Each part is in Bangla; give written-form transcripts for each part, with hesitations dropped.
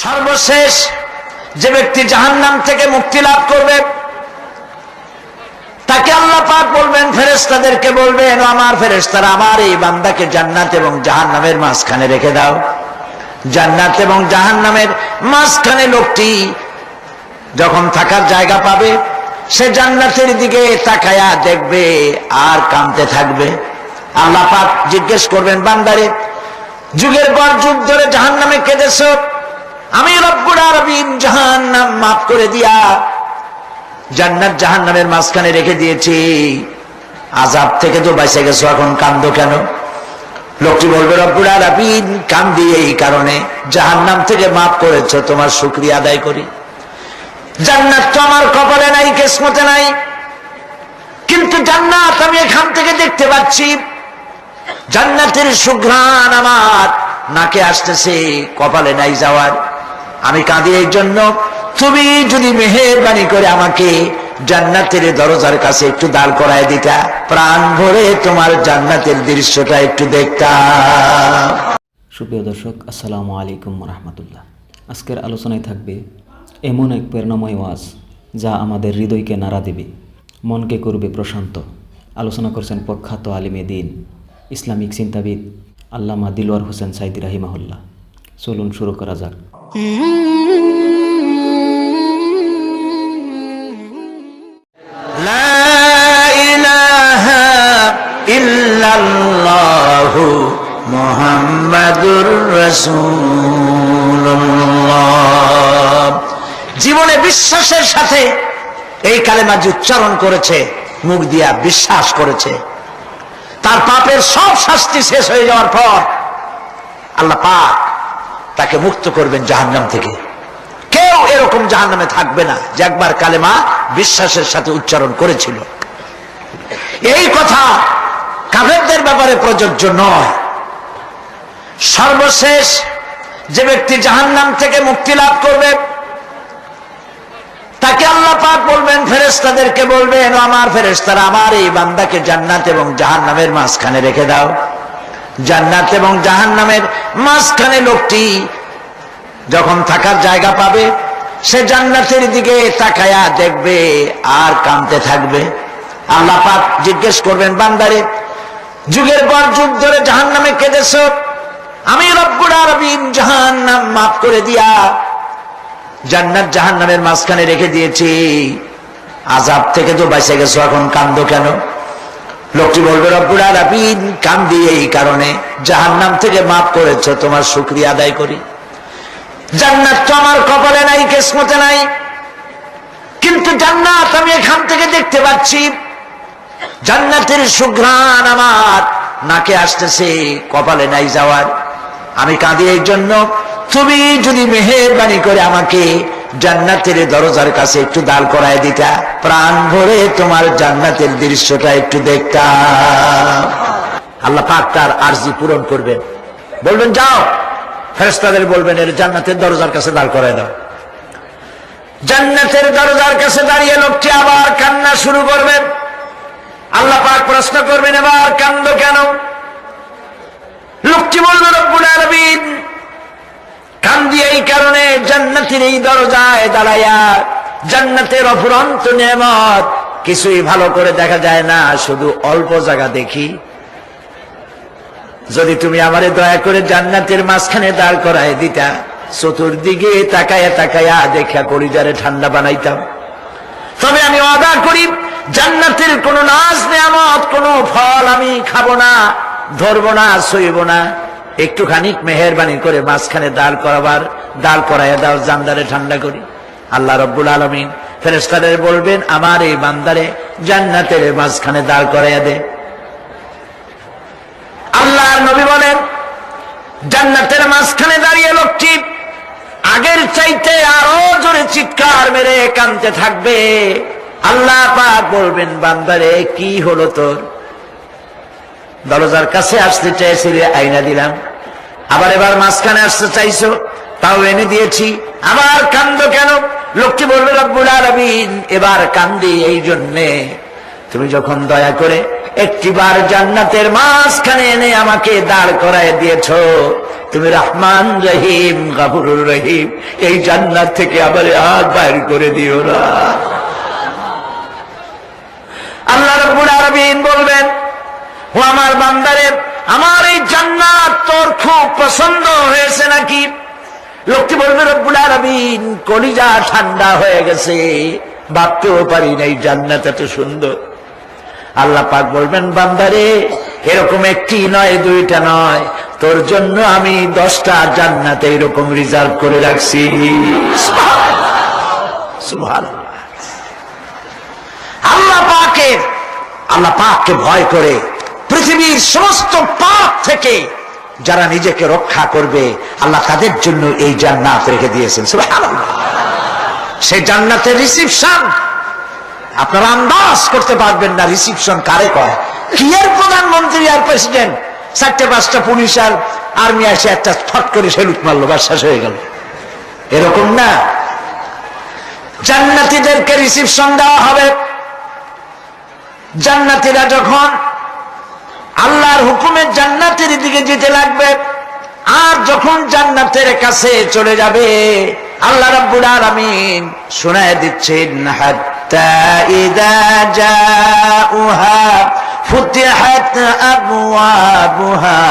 সর্বশেষ যে ব্যক্তি জাহান্নাম থেকে মুক্তি লাভ করবে তাকে আল্লাহ পাক বলবেন, ফেরেশতাদেরকে বলবেন, আমার ফেরেশতারা আমার এই বান্দাকে জান্নাত এবং জাহান্নামের মাঝখানে রেখে দাও। জান্নাত এবং জাহান্নামের মাঝখানে লোকটি যখন থাকার জায়গা পাবে সে জান্নাতের দিকে তাকায়া দেখবে আর কাঁদতে থাকবে। আল্লাহ পাক জিজ্ঞেস করবেন, বান্দারে যুগের পর যুগ ধরে জাহান্নামে কেঁদেছো, আমি রব্বুল আলামিন জাহান্নাম মাফ করে দিয়া জান্নাত জাহান্নামের মাঝখানে রেখে দিয়েছি, আযাব থেকে তো বেঁচে গেছো, এখন কান্দো কেন? লোকটি বলবে, রব্বুল আলামিন কান্দি এই কারণে, জাহান্নাম থেকে মাফ করেছো, তোমার শুকরিয়া আদায় করি। জান্নাত তো আমার কপালে নাই, কিসমতে নাই, কিন্তু জান্নাত আমি এখান থেকে দেখতে পাচ্ছি, জান্নাতের সুঘ্রাণ আমার নাকে আসতেছে, কপালে নাই যাওয়ার। আমি কাঁদি এই জন্য, তুমি যদি মেহেরবানি করে আমাকে জান্নাতের দরজার কাছে একটু দাঁড় করায় দিতা, প্রাণ ভরে তোমার জান্নাতের দৃশ্যটা একটু দেখতাম। সুপ্রিয় দর্শক, আসসালামু আলাইকুম রাহমাতুল্লাহ। আজকের আলোচনায় থাকবে এমন এক প্রেরণাময় ওয়াজ যা আমাদের হৃদয়কে নাড়া দেবে, মনকে করবে প্রশান্ত। আলোচনা করছেন প্রখ্যাত আলিমে দ্বীন, ইসলামিক চিন্তাবিদ আল্লামা দিলওয়ার হোসেন সাইদি রাহিমাহুল্লাহ। চলুন শুরু করা যাক। লা ইলাহা ইল্লাল্লাহু মুহাম্মাদুর রাসূলুল্লাহ। জীবনে বিশ্বাসের সাথে এই কালেমা যে উচ্চারণ করেছে, মুখ দিয়া বিশ্বাস করেছে, তার পাপের সব শাস্তি শেষ হয়ে যাওয়ার পর আল্লাহ পাক তাকে মুক্ত করবেন জাহান্নাম থেকে। কেউ এরকম জাহান্নামে থাকবে না যে একবার কালেমা বিশ্বাসের সাথে উচ্চারণ করেছিল। এই কথা কাফেরদের ব্যাপারে প্রযোজ্য নয়। সর্বশেষ যে ব্যক্তি জাহান্নাম থেকে মুক্তি লাভ করবে তাকে আল্লাহ পাক বলবেন, ফেরেশতাদেরকে বলবেন, আমার ফেরেশতারা আমার এই বান্দাকে জান্নাত এবং জাহান্নামের মাঝখানে রেখে দাও। জান্নাত এবং জাহান্নামের মাঝখানে লোকটি যখন থাকার জায়গা পাবে সে জান্নাতের দিকে তাকায়া দেখবে আর কাঁদতে থাকবে। আল্লাহ পাক জিজ্ঞেস করবেন, বান্দারে যুগের পর যুগ ধরে জাহান্নামে কেঁদেছো, আমি রব্বুল আলামিন জাহান্নাম মাফ করে দিয়া জান্নাত জাহান্নামের মাঝখানে রেখে দিয়েছি, আযাব থেকে তো বেঁচে গেছো, এখন কান্দো কেন? লোকটি বলবে, রব্বুল আলামিন কান্দি এই কারণে, জাহান্নাম থেকে মাফ করেছো, তোমার শুকরিয়া আদায় করি। জান্নাত তো আমার কপালে নাই, কিসমতে নাই, কিন্তু জান্নাত আমি এখান থেকে দেখতে পাচ্ছি, জান্নাতের সুঘ্রাণ আমার নাকে আসতেছে, কপালে নাই যাওয়ার। আমি কাঁদি এই জন্য, তুমি যদি মেহেরবানি করে আমাকে জান্নাতের দরজার কাছে একটু দাঁড় করায় দিতা, প্রাণ ভরে তোমার জান্নাতের দৃশ্যটা একটু দেখতাম। আল্লাহ পাক তার আরজি পূরণ করবেন, বলবেন যাও, ফেরেশতাদের বলবেন এর জান্নাতের দরজার কাছে দাঁড় করায় দাও। জান্নাতের দরজার কাছে দাঁড়িয়ে লোকটি আবার কান্না শুরু করবেন। আল্লাহ পাক প্রশ্ন করবেন, এবার কান্দো কেন? লোকটি বলবে, রব্বুল আলামিন কান্দি এই কারণে, জান্নাতের এই দরজায় দাঁড়াইয়া জান্নাতের অফুরন্ত নেয়ামত কিছুই ভালো করে দেখা যায় না, শুধু অল্প জায়গা দেখি। যদি তুমি আমারে দয়া করে জান্নাতের মাঝখানে দাঁড় করায় দিতা, চতুর্দিকে তাকায়া তাকায়া দেখা কলিজারে ঠান্ডা বানাইতাম, তবে আমি ওয়াদা করি জান্নাতের কোন নাজ নেয়ামত, কোন ফল আমি খাবো না, ধরবো না, সইব না। একটুখানি মেহেরবানি করে মাঝখানে দাঁড় করাইয়া দাও, জান্নারে ঠান্ডা করি। আল্লাহ রব্বুল আলামিন ফেরেশতাদের বলবেন, আমার এই বান্দারে জান্নাতের মাঝখানে দাঁড় করাইয়া দে। আল্লাহর নবী বলেন, জান্নাতের মাঝখানে দাঁড়িয়ে লোকটি আগের চাইতে আরো জোরে চিৎকার মেরে কাঁদতে থাকবে। আল্লাহ পাক বলবেন, বান্দারে কি হলো তোর? দরজার কাছে আসতে চাইছিলে, আইনা দিলাম। আবার এবার মাঝখানে আসতে চাইছো, তাও এনে দিয়েছি, আবার কান্দো কেন? লোকটি বলবে, রব্বুল আলামিন এবার কান্দি এই জন্যে, তুমি যখন দয়া করে একটিবার জান্নাতের মাঝখানে এনে আমাকে দাঁড় করায় দিয়েছো, তুমি রহমান রহিম গফুরুর রহিম, এই জান্নাত থেকে আবার আর বাইর করে দিও না। আল্লাহ রাব্বুল আলামিন বলবেন, ও আমার বান্দারে, আমার এই জান্নাত তোর খুব পছন্দ হয়েছে নাকি? লোকটি বলবে, রব্বুল আলামিন কলিজা ঠান্ডা হয়ে গেছে, ভাবতেও পারি না এই জান্নাত এত সুন্দর। আল্লাহ পাক বলবেন, বান্দারে এরকম একটি নয়, দুইটা নয়, তোর জন্য আমি 10টা জান্নাত এরকম রিজার্ভ করে রাখছি। সুবহানাল্লাহ। আল্লাহ পাককে ভয় করে পৃথিবীর সমস্ত পাপ থেকে যারা নিজেকে রক্ষা করবে, আল্লাহ তাদের জন্য এই জান্নাত রেখে দিয়েছেন। সুবহানাল্লাহ। সেই জান্নাতের রিসিপশন আপনারা আন্দাজ করতে পারবেন না, রিসিপশন কারে কয়। কি এর প্রধানমন্ত্রী আর প্রেসিডেন্ট, 4-5টা পুলিশ আর আর্মি এসে একটা ফট করে সেলুট মারলো, বাস শেষ হয়ে গেল, এরকম না। জান্নাতীদেরকে রিসিপশন দেওয়া হবে। জান্নাতীরা যখন আল্লাহর হুকুমে জান্নাতের দিকে যেতে লাগবে, আর যখন জান্নাতের কাছে চলে যাবে, আল্লাহ রাব্বুল আলামিন শোনায় দিচ্ছেন, হাত্তা ইযা জাউহা ফুতিহাত আবওয়াবুহা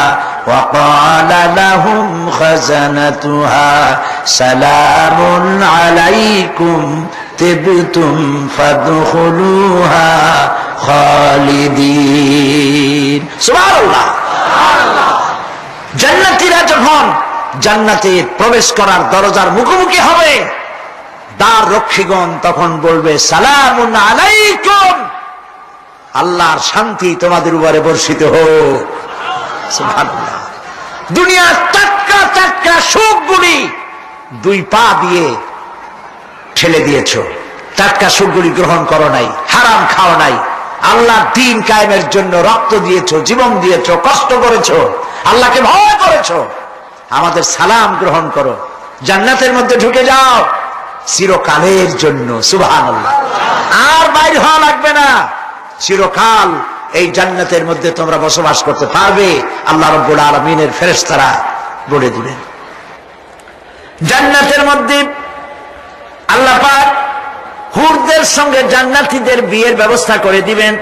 ওয়া ক্বালা লাহুম খাজানাতুহা সালামুন আলাইকুম তিবতুম ফাদখুলুহা খালিদিন। সুবহানাল্লাহ। জান্নাতীরা যখন জান্নাতে প্রবেশ করার দরজার মুখোমুখি হবে, দ্বার রক্ষীগণ তখন বলবে, সালামুন আলাইকুম, আল্লাহর শান্তি তোমাদের উপরে বর্ষিত হোক। সুবহানাল্লাহ। দুনিয়ার টাটকা টাটকা সুখগুলি 2 পা দিয়ে ঠেলে দিয়েছো, টাটকা সুখগুলি গ্রহণ করো নাই, হারাম খাও নাই, আল্লাহর দ্বীন কায়েমের জন্য রক্ত দিয়েছো, জীবন দিয়েছো, কষ্ট করেছো, আল্লাহকে ভয় করেছো। আমাদের সালাম গ্রহণ করো, জান্নাতের মধ্যে ঢুকে যাও চিরকালের জন্য। সুবহানাল্লাহ। আর বাইরে হওয়া লাগবে না, চিরকাল এই জান্নাতের মধ্যে তোমরা বসবাস করতে পারবে, আল্লাহ রাব্বুল আলামিনের ফেরেশতারা বলে দিবেন। জান্নাতের মধ্যে আল্লাহ পাক হুরদের সঙ্গে জান্নাতীদের বিয়ের ব্যবস্থা করে দিবেন।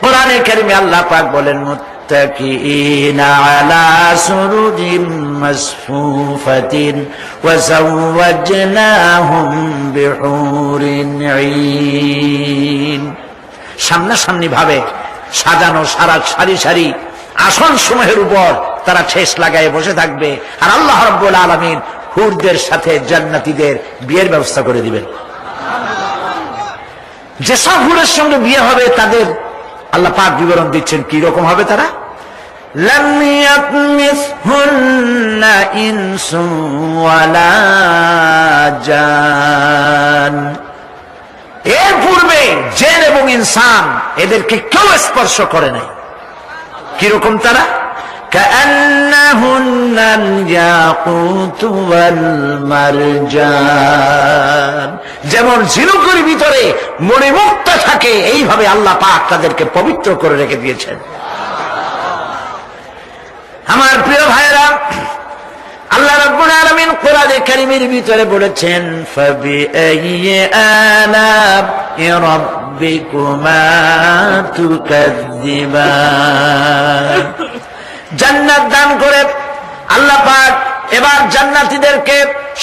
কোরআনে কারিমে আল্লাহ পাক বলেন, মুত্তাকিইনা আলা সুরুজিন মাসফুফাতিন ওয়া যাওয়াজনাহুম বিহুরিন ঈন। সামনাসামনি ভাবে সাজানো সারি সারি আসন সমূহের উপর তারা ঠেস লাগায় বসে থাকবে, আর আল্লাহ রাব্বুল আলামিন হুরদের সাথে জান্নাতীদের বিয়ের ব্যবস্থা করে দিবেন। যেসব হুরের সঙ্গে বিয়ে হবে তাদের আল্লাহ পাক বিবরণ দিচ্ছেন কি রকম হবে তারা। লাম ইয়াতমিসহুন্না ইনসুন ওয়ালা জান, এর পূর্বে জিন এবং ইনসান এদেরকে কেউ স্পর্শ করে নাই। কিরকম তারা? কাআন্নাহুন্নাল ইয়াকুতু ওয়াল মারজান, যেমন ঝিনুকের ভিতরে মণিমুক্তা থাকে, এইভাবে আল্লাহ পাক তাদেরকে পবিত্র করে রেখে দিয়েছেন। আমার প্রিয় ভাইরা, আল্লাহ রাব্বুল আলামিন কোরআনে কারীমের ভিতরে বলেছেন, ফাবিআইয়ি আলা'i রাব্বিকুমা তুকাযযিবান। জান্নাত দান করে আল্লাহ পাক এবার জান্নাতীদেরকে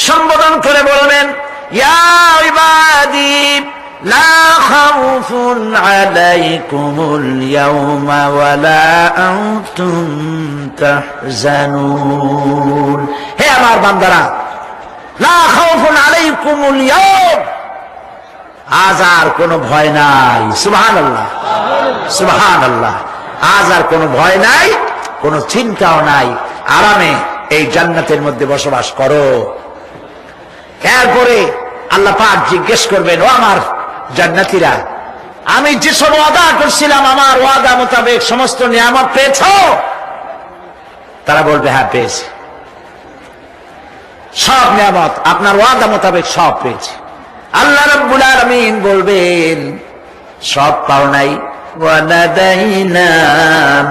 সম্বোধন করে বলবেন, ইয়া ইবাদি লা খাউফুন আলাইকুমুল ইয়াওমা ওয়ালা আনতুম তাহজানুন। হে আমার বান্দারা, লা খাউফুন আলাইকুমুল ইয়াওম, আজ আর কোনো ভয় নাই। সুবহানাল্লাহ, সুবহানাল্লাহ। আজ আর কোনো ভয় নাই, কোনো চিন্তাও নাই, আরামে এই জান্নাতের মধ্যে বসবাস করো। এরপরে আল্লাহ পাক জিজ্ঞেস করবেন, ও আমার জান্নাতীরা, আমি যেসব ওয়াদা করছিলাম আমার ওয়াদা মোতাবেক সমস্ত নিয়ামত পেয়েছো? তারা বলবে, হ্যাঁ পেয়েছি, সব নিয়ামত আপনার ওয়াদা মোতাবেক সব পেয়েছি। আল্লাহ রাব্বুল আলামিন বলবেন, সব পাও নাই, ওয়ালাদাইনা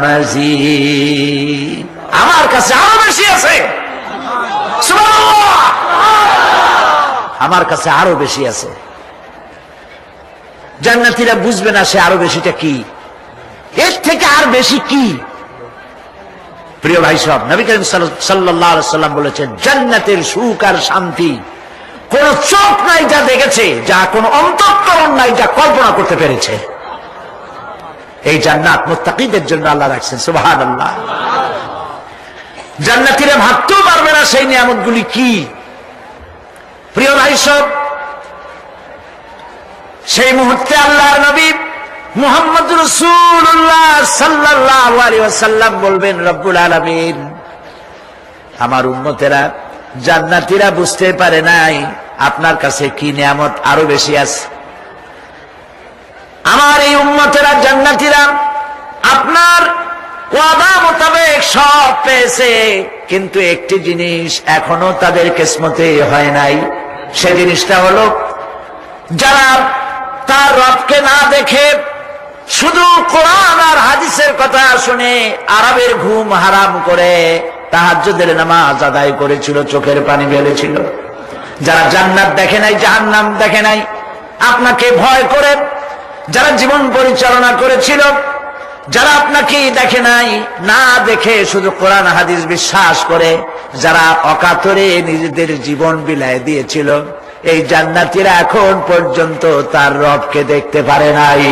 মাজিদ, আমার কাছে আরো বেশি আছে, আমার কাছে আরো বেশি আছে। জান্নাতীরা বুঝবে না সে আরো বেশিটা কি, এর থেকে আর বেশি কি। প্রিয় ভাই সব, নবী করিম সাল্লাল্লাহু আলাইহি সাল্লাম বলেছেন, জান্নাতের সুখ আর শান্তি কোন চোখ নাই যা দেখেছে, যা কোন অন্তঃকরণ নাই যা কল্পনা করতে পেরেছে। এই জান্নাত মুত্তাকিদের জন্য আল্লাহ রাখছেন, সুবহানাল্লাহ। জান্নাতীরা ভাবতেও পারবে না সেই নিয়ামতগুলি কি। প্রিয় ভাই সব, সেই মুহূর্তে আল্লাহর নবী মুহাম্মদ রাসূলুল্লাহ সাল্লাল্লাহু আলাইহি ওয়াসাল্লাম বলবেন, রব্বুল আলামিন, আমার উম্মতেরা জান্নাতীরা বুঝতে পারে নাই আপনার কাছে কি নিয়ামত আরো বেশি আছে। আমার এই উম্মতেরা জান্নাতীরা আপনার ওয়াদা মোতাবেক সব পেয়েছে, কিন্তু একটি জিনিস এখনো তাদের কিসমতে হয় নাই। সে জিনিসটা হলো, যারা তার রবকে না দেখে শুধু কোরআন আর হাদিসের কথা শুনে আরবের ঘুম হারাম করে তাহাজ্জুদের নামাজ আদায় করেছিল, চোখের পানি ফেলেছিল, যারা জান্নাত দেখে নাই, জাহান্নাম দেখে নাই, আপনাকে ভয় করে যারা জীবন পরিচালনা করেছিল, যারা আপনাকে দেখে নাই, না দেখে শুধু কোরআন হাদিস বিশ্বাস করে যারা অকাতরে নিজেদের জীবন বিলায় দিয়েছিল, এই জান্নাতীরা এখন পর্যন্ত তার রবকে দেখতে পারে নাই।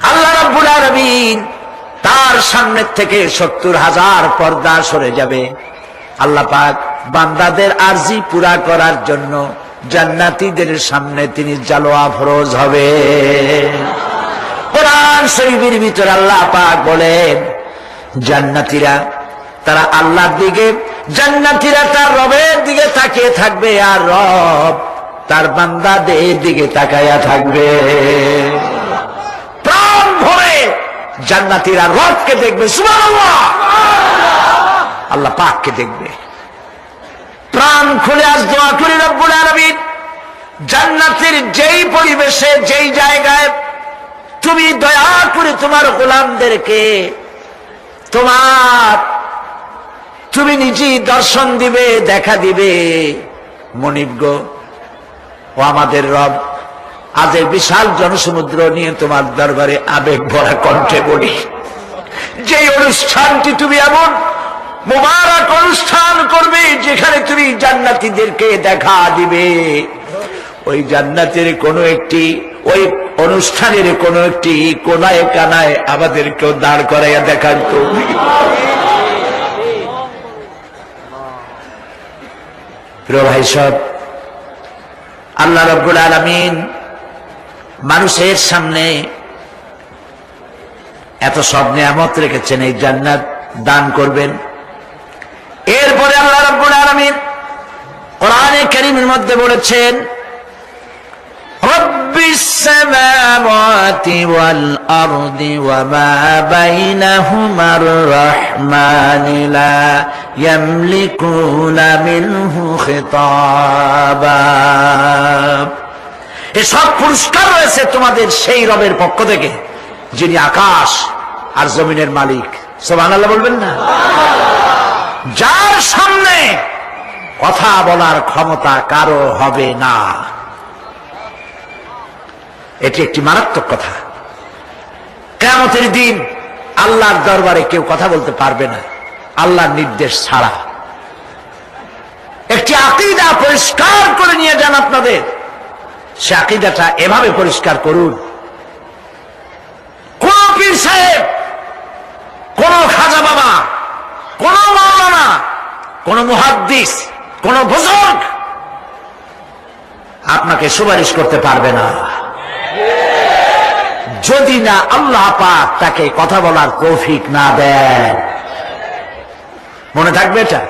আল্লাহ রাব্বুল আলামিন তার সামনে থেকে ৭০,০০০ পর্দা সরে যাবে। আল্লাহ পাক বান্দাদের আরজি পুরা করার জন্য জান্নাতীদের সামনে তিনি জালোয়া ফরজ হবে। কোরআন শরীফের ভিতরে আল্লাহ পাক বলেন, জান্নাতীরা তারা আল্লাহর দিকে, জান্নাতীরা তার রবের দিকে তাকিয়ে থাকবে, আর রব তার বান্দাদের দিকে তাকায়া থাকবে। প্রাণ ভরে জান্নাতীরা রবকে দেখবে, সুবহানাল্লাহ, আল্লাহ পাককে দেখবে। প্রাণ খুলে আজ দোয়া করি, রব্বুল আলামিন, জান্নাতের যেই পরিবেশে, যেই জায়গায় তুমি দয়া করে তোমার গোলামদেরকে তুমি নিজেই দর্শন দিবে, দেখা দিবে। মনিব গো, ও আমাদের রব, আজ এই বিশাল জনসমুদ্র নিয়ে তোমার দরবারে আবেগ ভরা কণ্ঠে বলি, যে অনুষ্ঠানটি তুমি এমন মুবারক অনুষ্ঠান করবে যেখানে তুমি জান্নাতীদেরকে দেখা দিবে, ওই জান্নাতের কোন একটি, ওই অনুষ্ঠানের কোন একটি কোনায় কানায় আমাদেরকেও দাঁড় করাইয়া দেখান তুমি। প্রিয় ভাই সব, আল্লাহ রাব্বুল আলামিন মানুষের সামনে এত সব নিয়ামত রেখেছেন, এই জান্নাত দান করবেন। এরপরে আল্লাহ রাব্বুল আলামিন কোরআনে কারীমের মধ্যে বলেছেন, রব্বিস সামাওয়াতি ওয়াল আরদি ওয়া মা বাইনাহুমার রাহমানি লা ইয়ামলিকুনা মিনহু খিতাবা। এসব পুরস্কার রয়েছে তোমাদের সেই রবের পক্ষ থেকে যিনি আকাশ আর জমিনের মালিক। সুবহানাল্লাহ বলবেন না? যার সামনে কথা বলার ক্ষমতা কারো হবে না। এটি একটি মারাত্মক কথা। কিয়ামতের দিন আল্লাহর দরবারে কেউ কথা বলতে পারবে না আল্লাহর নির্দেশ ছাড়া। একটি আকীদা পরিষ্কার করে নিয়ে যান আপনাদের, সে আকীদাটা এভাবে পরিষ্কার করুন, কোন পীর সাহেব, কোন খাজা বাবা, কোন মাওলানা, কোন মুহাদ্দিস, কোন বুজুর্গ আপনাকে সুপারিশ করতে পারবে না যদি না আল্লাহ পাক তাকে কথা বলার তৌফিক না দেন। মনে থাকবে এটা।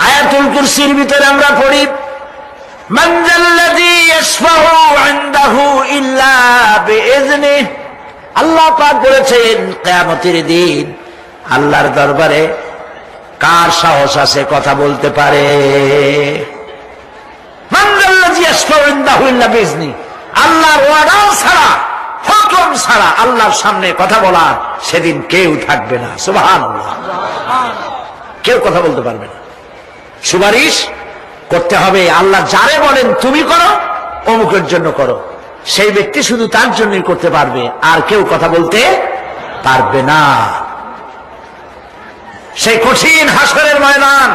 আয়াতুল কুরসির ভিতরে আমরা পড়ি, মান যাল্লাযী ইয়াশফাউ ইনদাহু ইল্লা বিইজনিহি। আল্লাহ পাক বলেছেন কিয়ামতের দিন আল্লাহর দরবারে কার সাহস আছে কথা বলতে পারে? মান যাল্লাযী ইয়াশফাউ ইনদাহু ইল্লা বিইজনিহি। আল্লাহর ওয়াদা ছাড়া, হুকুম ছাড়া আল্লাহর সামনে কথা বলার সেদিন কেউ থাকবে না। সুবহানাল্লাহ, কেউ কথা বলতে পারবে না। সুপারিশ করতে হবে। আল্লাহ যারে বলেন তুমি করো, অমুকের জন্য করো, সেই ব্যক্তি শুধু তার জন্যই করতে পারবে, আর কেউ কথা বলতে পারবে না। সেই কঠিন হাসরের ময়দান,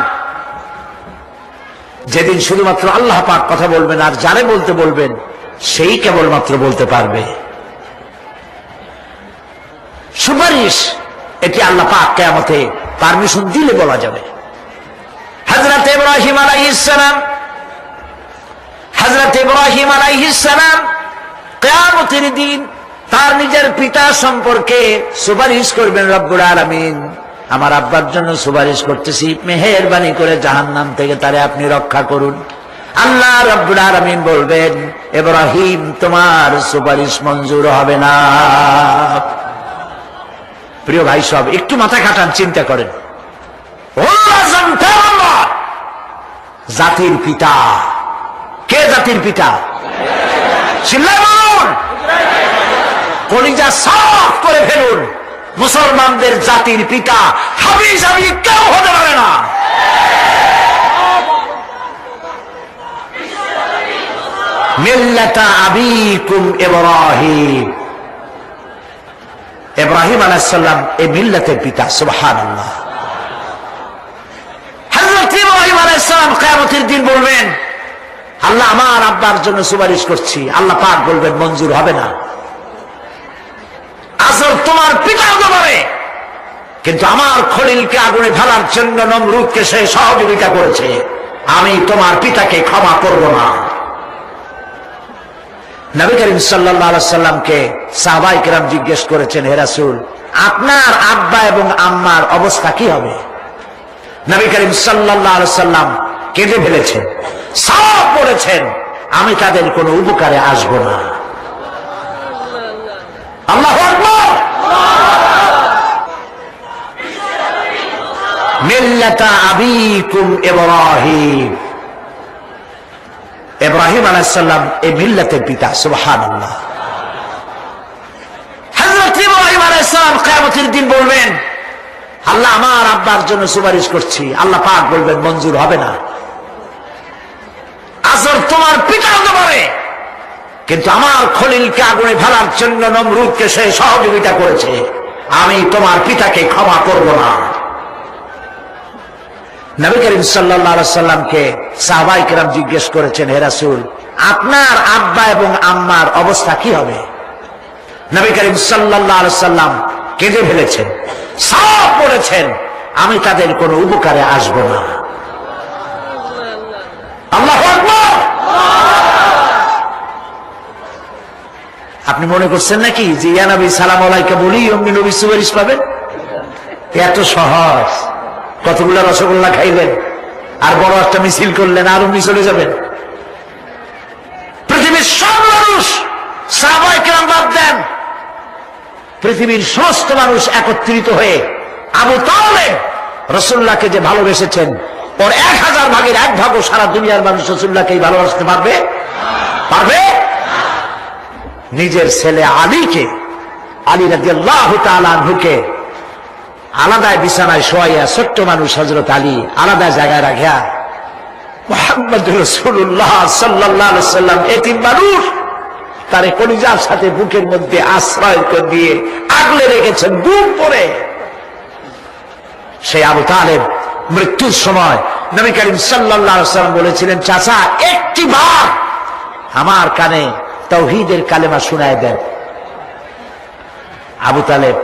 যেদিন শুধুমাত্র আল্লাহ পাক কথা বলবেন, আর যারে বলতে বলবেন সেই কেবলমাত্র বলতে পারবে। সুপারিশ এটি আল্লাহ পাক কিয়ামতে পারমিশন দিলে বলা যাবে। হযরত ইব্রাহিম আলাইহিস সালাম কিয়ামতের দিন তার নিজের পিতা সম্পর্কে সুপারিশ করবেন। রব্বুল আলামিন, আমার আব্বার জন্য সুপারিশ করতেছি, মেহেরবানি করে জাহান্নাম থেকে তারে আপনি রক্ষা করুন। আল্লাহ রব্বুল আলামিন বলবেন, ইব্রাহিম তোমার সুপারিশ মঞ্জুর হবে না। প্রিয় ভাই সব, একটু মাথা খাটান, চিন্তা করেন। জাতির পিতা কে? জাতির পিতা চিল্লায় বলুন, কলিজা সাফ করে ফেলুন। মুসলমানদের জাতির পিতা হাবিজাবি কেউ হতে পারে না। মিল্লাতা আবিকুম ইব্রাহিম, ইব্রাহিম আলাইহিস সালাম এই মিল্লাতের পিতা। সুবহানাল্লাহ। হযরত ইব্রাহিম আলাইহিস সালাম কিয়ামতের দিন বলবেন, আল্লাহ আমার আব্বার জন্য সুপারিশ করছি। আল্লাহ পাক বলবেন মঞ্জুর হবে না। আসল তোমার পিতা হতে পারে, কিন্তু আমার খলিলকে আগুনে ফেলার জন্য নমরুদকে সে সহযোগিতা করেছে, আমি তোমার পিতাকে ক্ষমা করব না। নবী করিম সাল্লাল্লাহু আলাইহি সাল্লামকে সাহাবায়ে কেরাম জিজ্ঞেস করেছেন, হে রাসূল, আপনার আব্বা এবং আম্মার অবস্থা কি হবে? নবী করিম সাল্লাল্লাহু আলাইহি সাল্লাম কেঁদে ফেলেছেন, সাফ বলেছেন, আমি তাদের কোনো উপকারে আসব না। আল্লাহু আকবার। মিল্লাতা আবিকুম ইব্রাহিম, ইব্রাহিম আলাইহিস সালাম এই মিল্লাতের পিতা। সুবহানাল্লাহ। হযরত ইব্রাহিম আলাইহিস সালাম কিয়ামতের দিন বলবেন, আল্লাহ আমার আব্বার জন্য সুপারিশ করছি। আল্লাহ পাক বলবেন মঞ্জুর হবে না। আসল তোমার পিতা হতে পারে, কিন্তু আমার খলিলকে আগুনে ফেলার জন্য নমরুদকে সে সহযোগিতা করেছে, আমি তোমার পিতাকে ক্ষমা করব না। নবী করিম সাল্লাল্লাহু আলাইহি সাল্লামকে সাহাবায়ে কেরাম জিজ্ঞেস করেছেন, হে রাসূল, আপনার আব্বা এবং আম্মার অবস্থা কি হবে? নবী করিম সাল্লাল্লাহু আলাইহি সাল্লাম কেঁদে ফেলেছেন, সাফ বলেছেন, আমি তাদের কোনো উপকারে আসব না। আল্লাহু আকবার। আপনি মনে করছেন নাকি যে ইয়া নবী সালাম আলাইকা বলি অমনি নবী সুপারিশ পাবেন? এত সহজ। কতগুলো রসগোল্লা খাইলেন আর বড় একটা মিছিল করলেন আর অমনি চলে যাবেন? পৃথিবীর সব মানুষ, সাহাবায়ে কেরাম বাদ দেন, পৃথিবীর সমস্ত মানুষ একত্রিত হয়ে আবু তালেব রাসূলুল্লাহকে যে ভালোবেসেছেন, ওর 1000 ভাগের 1 ভাগও সারা দুনিয়ার মানুষ রাসূলুল্লাহকেই ভালোবাসতে পারবে? পারবে? নিজের ছেলে আলীকে, আলী রাদিয়াল্লাহু তাআলা আনহুকে আলাদা বিছানায় শোয়াইয়া, ছোট্ট মানুষ হযরত আলী আলাদা জায়গায় রাখিয়া, মুহাম্মদুর রাসূলুল্লাহ সাল্লাল্লাহু আলাইহি ওয়াসাল্লাম এতিম মানুষ, তারে কলিজার সাথে বুকের মধ্যে আশ্রয় করে দিয়ে আগলে রেখেছেন বুক পরে। সেই আবু তালেব মৃত্যুর সময় নবী করিম সাল্লাল্লাহু আলাইহি ওয়াসাল্লাম বলেছিলেন, চাচা একটি বার আমার কানে তাওহীদের কালেমা শোনায় দেন। আবু তালেব,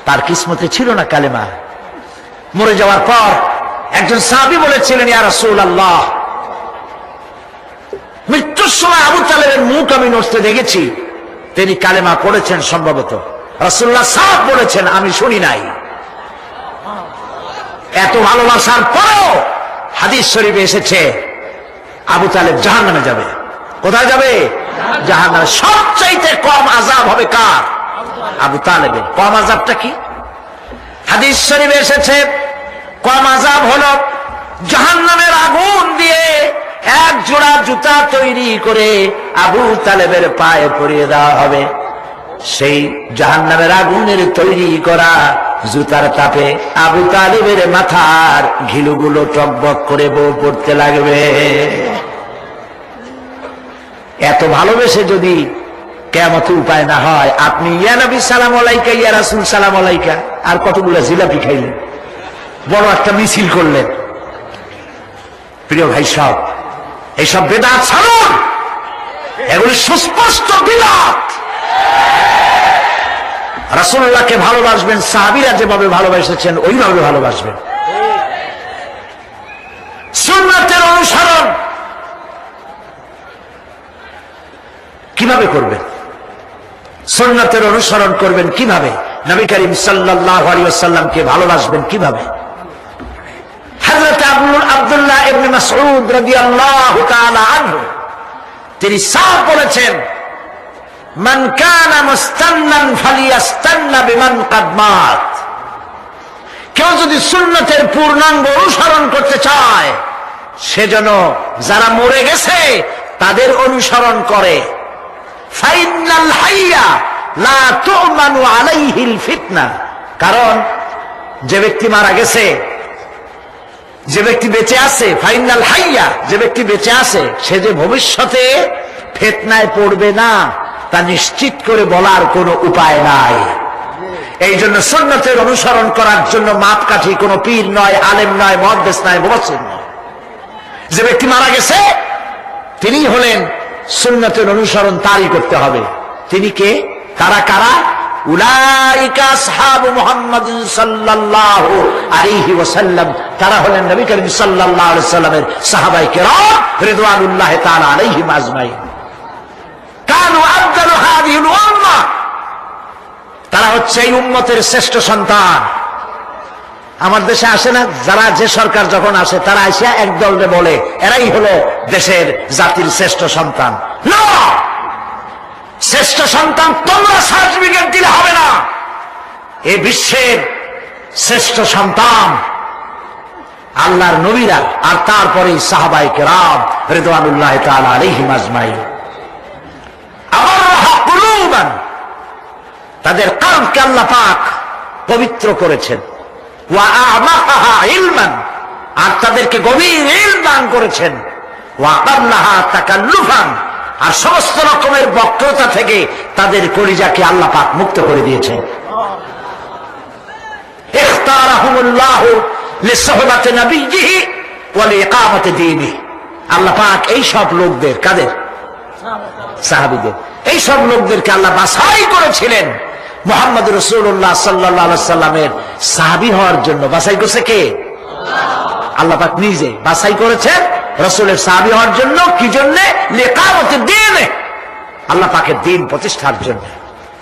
তার কিসমতে ছিল না কালেমা। মরে যাওয়ার পর একজন সাহাবী বলেছিলেন, ইয়া রাসূলুল্লাহ, মৃত্যুর সময় আবু তালেবের মুখ আমি নড়তে দেখেছি, তিনি কালেমা পড়েছেন সম্ভবত। রাসূলুল্লাহ সাফ বলেছেন, আমি শুনি নাই। এত ভালোবাসার পরেও হাদিস শরীফে এসেছে আবু তালেব জাহান্নামে যাবে। কোথায় যাবে? জাহান্নামে। সবচাইতে কম আযাব হবে কার? আবু তালেবের। কম আযাবটা কি? হাদিস শরীফে এসেছে কম আযাব হলো জাহান্নামের আগুন দিয়ে 1 জোড়া জুতা তৈরি করে আবু তালেবের পায়ে পরিয়ে দেওয়া হবে। সেই জাহান্নামের আগুনের তৈরি করা জুতার তাপে আবু তালিবের মাথার ঘিলুগুলো টকবক করে বউ পড়তে লাগবে। এত ভালোবেসে যদি কিয়ামতে উপায় না হয়, আপনি ইয়া নবী সালাম আলাইকা, ইয়া রাসূল সালাম আলাইকা, আর কতগুলো জিলাপি খাইলেন, বড় একটা মিছিল করলেন। প্রিয় ভাই সব, এইসব বেদাত ছাড়ুন, এগুলি সুস্পষ্ট বিদাত। রাসূলুল্লাহকে ভালোবাসবেন, সাহাবীরা যেভাবে ভালোবেসেছেন ওইভাবে ভালোবাসবেন। সুন্নাতের অনুসরণ কিভাবে করবেন? সুন্নাতের অনুসরণ করবেন কিভাবে? নবী করিম সাল্লাল্লাহু আলাইহি ওয়াসাল্লামকে ভালোবাসবেন কিভাবে? হযরত আব্দুল্লাহ ইবনে মাসউদ রাদিয়াল্লাহু তাআলা আনহু তিনি সাফ বলেছেন, মান কানা মুস্তান্নান ফালিয়াস্তান্না বিমান কাদ মাত। কেউ যদি সুন্নতের পূর্ণাঙ্গ অনুসরণ করতে চায়, সেজন্য যারা মরে গেছে তাদের অনুসরণ করে। ফাইনাল হাইয়া লা তু'মানু আলাইহিল ফিতনা। কারণ যে ব্যক্তি মারা গেছে, যে ব্যক্তি বেঁচে আছে, ফাইনাল হাইয়া, যে ব্যক্তি বেঁচে আছে, সে যে ভবিষ্যতে ফিতনায় পড়বে না তা নিশ্চিত করে বলার কোনো উপায় নাই। এই জন্য সুন্নতের অনুসরণ করার জন্য মাপকাঠি কোনো পীর নয়, আলেম নয়, মুহাদ্দিস নয়, মুফাসসির নয়। যে ব্যক্তি মারা গেছে তিনি হলেন সুন্নতের অনুসরণ তারই করতে হবে। তিনি কে? তারা কারা? উলাইকা আসহাবু মুহাম্মাদিন সাল্লাল্লাহু আলাইহি ওয়াসাল্লাম। তারা হলেন নবী করিম সাল্লাল্লাহু আলাইহি ওয়াসাল্লামের সাহাবায়ে কেরাম রিদওয়ানুল্লাহি তাআলা আলাইহিম আজমাইন। কানু আফদালু হাযিহিল উম্মাহ। তারা হচ্ছে এই উম্মতের শ্রেষ্ঠ সন্তান। আমার দেশে আসে না, যারা যে সরকার যখন আসে তারা এসে একদলে বলে এরাই হলো দেশের জাতির শ্রেষ্ঠ সন্তান। না, শ্রেষ্ঠ সন্তান তোমরা সার্টিফিকেট দিলে হবে না। এই বিশ্বের শ্রেষ্ঠ সন্তান আল্লাহর নবীরা, আর তারপরে সাহাবায়ে কেরাম রিদওয়ানুল্লাহি তাআলা আলাইহিম আজমাইন। আবাররাহা কুলুবান, তাদের কলবকে আল্লাহ পাক পবিত্র করেছেন। ওয়া আমাহা ইলমান, আর তাদেরকে গভীর ইলম দান করেছেন। ওয়া আল্লাহা তাকাল্লুফান, আর সমস্ত রকমের বক্রতা থেকে তাদের কলিজাকে আল্লাহ পাক মুক্ত করে দিয়েছেন। ইখতারাহুমুল্লাহু লিসহবাতি নবিয়্যিহি ওয়া লিইকামাতি দীনিহি। আল্লাহ পাক এই সব লোকদের, কাদের? সাহাবীদের, এই সব লোকদেরকে আল্লাহ বাছাই করেছিলেন মুহাম্মদ রাসূলুল্লাহ সাল্লাল্লাহু আলাইহি সাল্লামের সাহাবী হওয়ার জন্য। বাছাই করছে কে? আল্লাহ পাক নিজে বাছাই করেছেন রাসূলের সাহাবী হওয়ার জন্য। কি জন্য? লিকামতের দিনে, আল্লাহ পাকের দিন প্রতিষ্ঠার জন্য।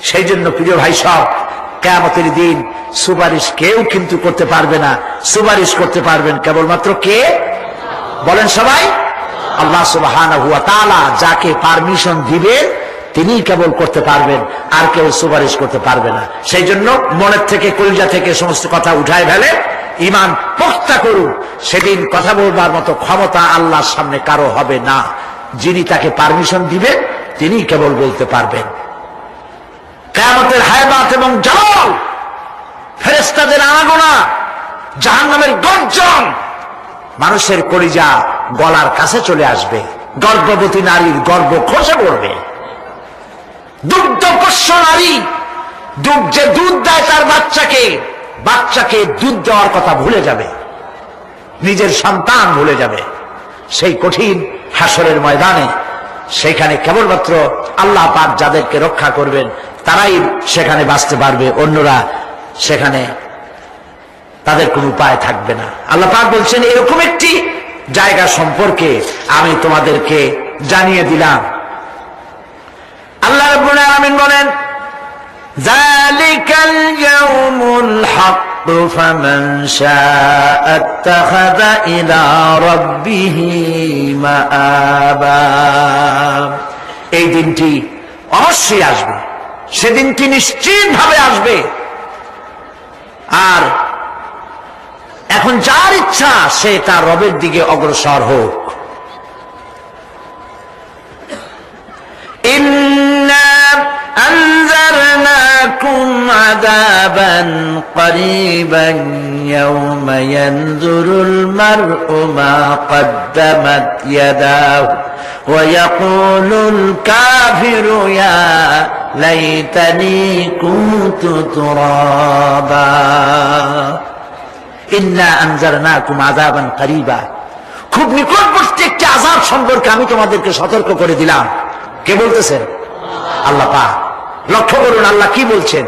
সেই জন্য প্রিয় ভাই সব, কিয়ামতের দিন সুপারিশ কেউ কিন্তু করতে পারবে না। সুপারিশ করতে পারবেন কেবলমাত্র কে? বলেন সবাই, আল্লাহ সুবহানাহু ওয়া তাআলা। যাকে পারমিশন দিবেন তিনি কেবল করতে পারবেন, আর কেউ সুপারিশ করতে পারবে না। সেই জন্য মনের থেকে, কলিজা থেকে সমস্ত কথা উঠায় ফেলে ঈমান পোক্তা করুন। সেদিন কথা বলবার মতো ক্ষমতা আল্লাহর সামনে কারো হবে না। যিনি তাকে পারমিশন দিবেন তিনি কেবল বলতে পারবেন। কিয়ামতের হায়বাত এবং জালাল, ফেরেশতাদের আনাগোনা, জাহান্নামের গর্জন, মানুষের কলিজা গলার কাছে চলে আসবে। গর্ভবতী নারীর গর্ভ খসে পড়বে। দুগ্ধপোষ্য নারী, যে দুধ দেয় তার বাচ্চাকে দুধ দেওয়ার কথা ভুলে যাবে, নিজের সন্তান ভুলে যাবে। সেই কঠিন হাসরের ময়দানে, সেখানে কেবলমাত্র আল্লাহ পাক যাদেরকে রক্ষা করবেন তারাই সেখানে বাঁচতে পারবে, অন্যরা সেখানে তাদের কোনো উপায় থাকবে না। আল্লাহ পাক বলছেন, এরকম একটি জায়গা সম্পর্কে আমি তোমাদেরকে জানিয়ে দিলাম। আল্লাহ রাব্বুল আলামিন বলেন, যালিকাল ইয়াউমুল হক ফামান শাআ আত্তাখাযা ইলা রাব্বিহি মাআবা। এই দিনটি অবশ্যই আসবে, সেদিনটি নিশ্চিতভাবে আসবে। আর এখন যার ইচ্ছা সে তার রবের দিকে অগ্রসর হোক। ইন্না আনজারনা أنذرناكم عذابا قريبا يوم ينظر المرء ما قدمت يداه ويقول الكافر يا ليتني كنت ترابا إنا أنذرناكم عذابا قريبا খুব নিকটবর্তী একটি আযাব সম্পর্কে আমি তোমাদেরকে সতর্ক করে দিলাম। কে বলতেছেন? আল্লাহ পাক। লক্ষ্য করুন আল্লাহ কি বলছেন,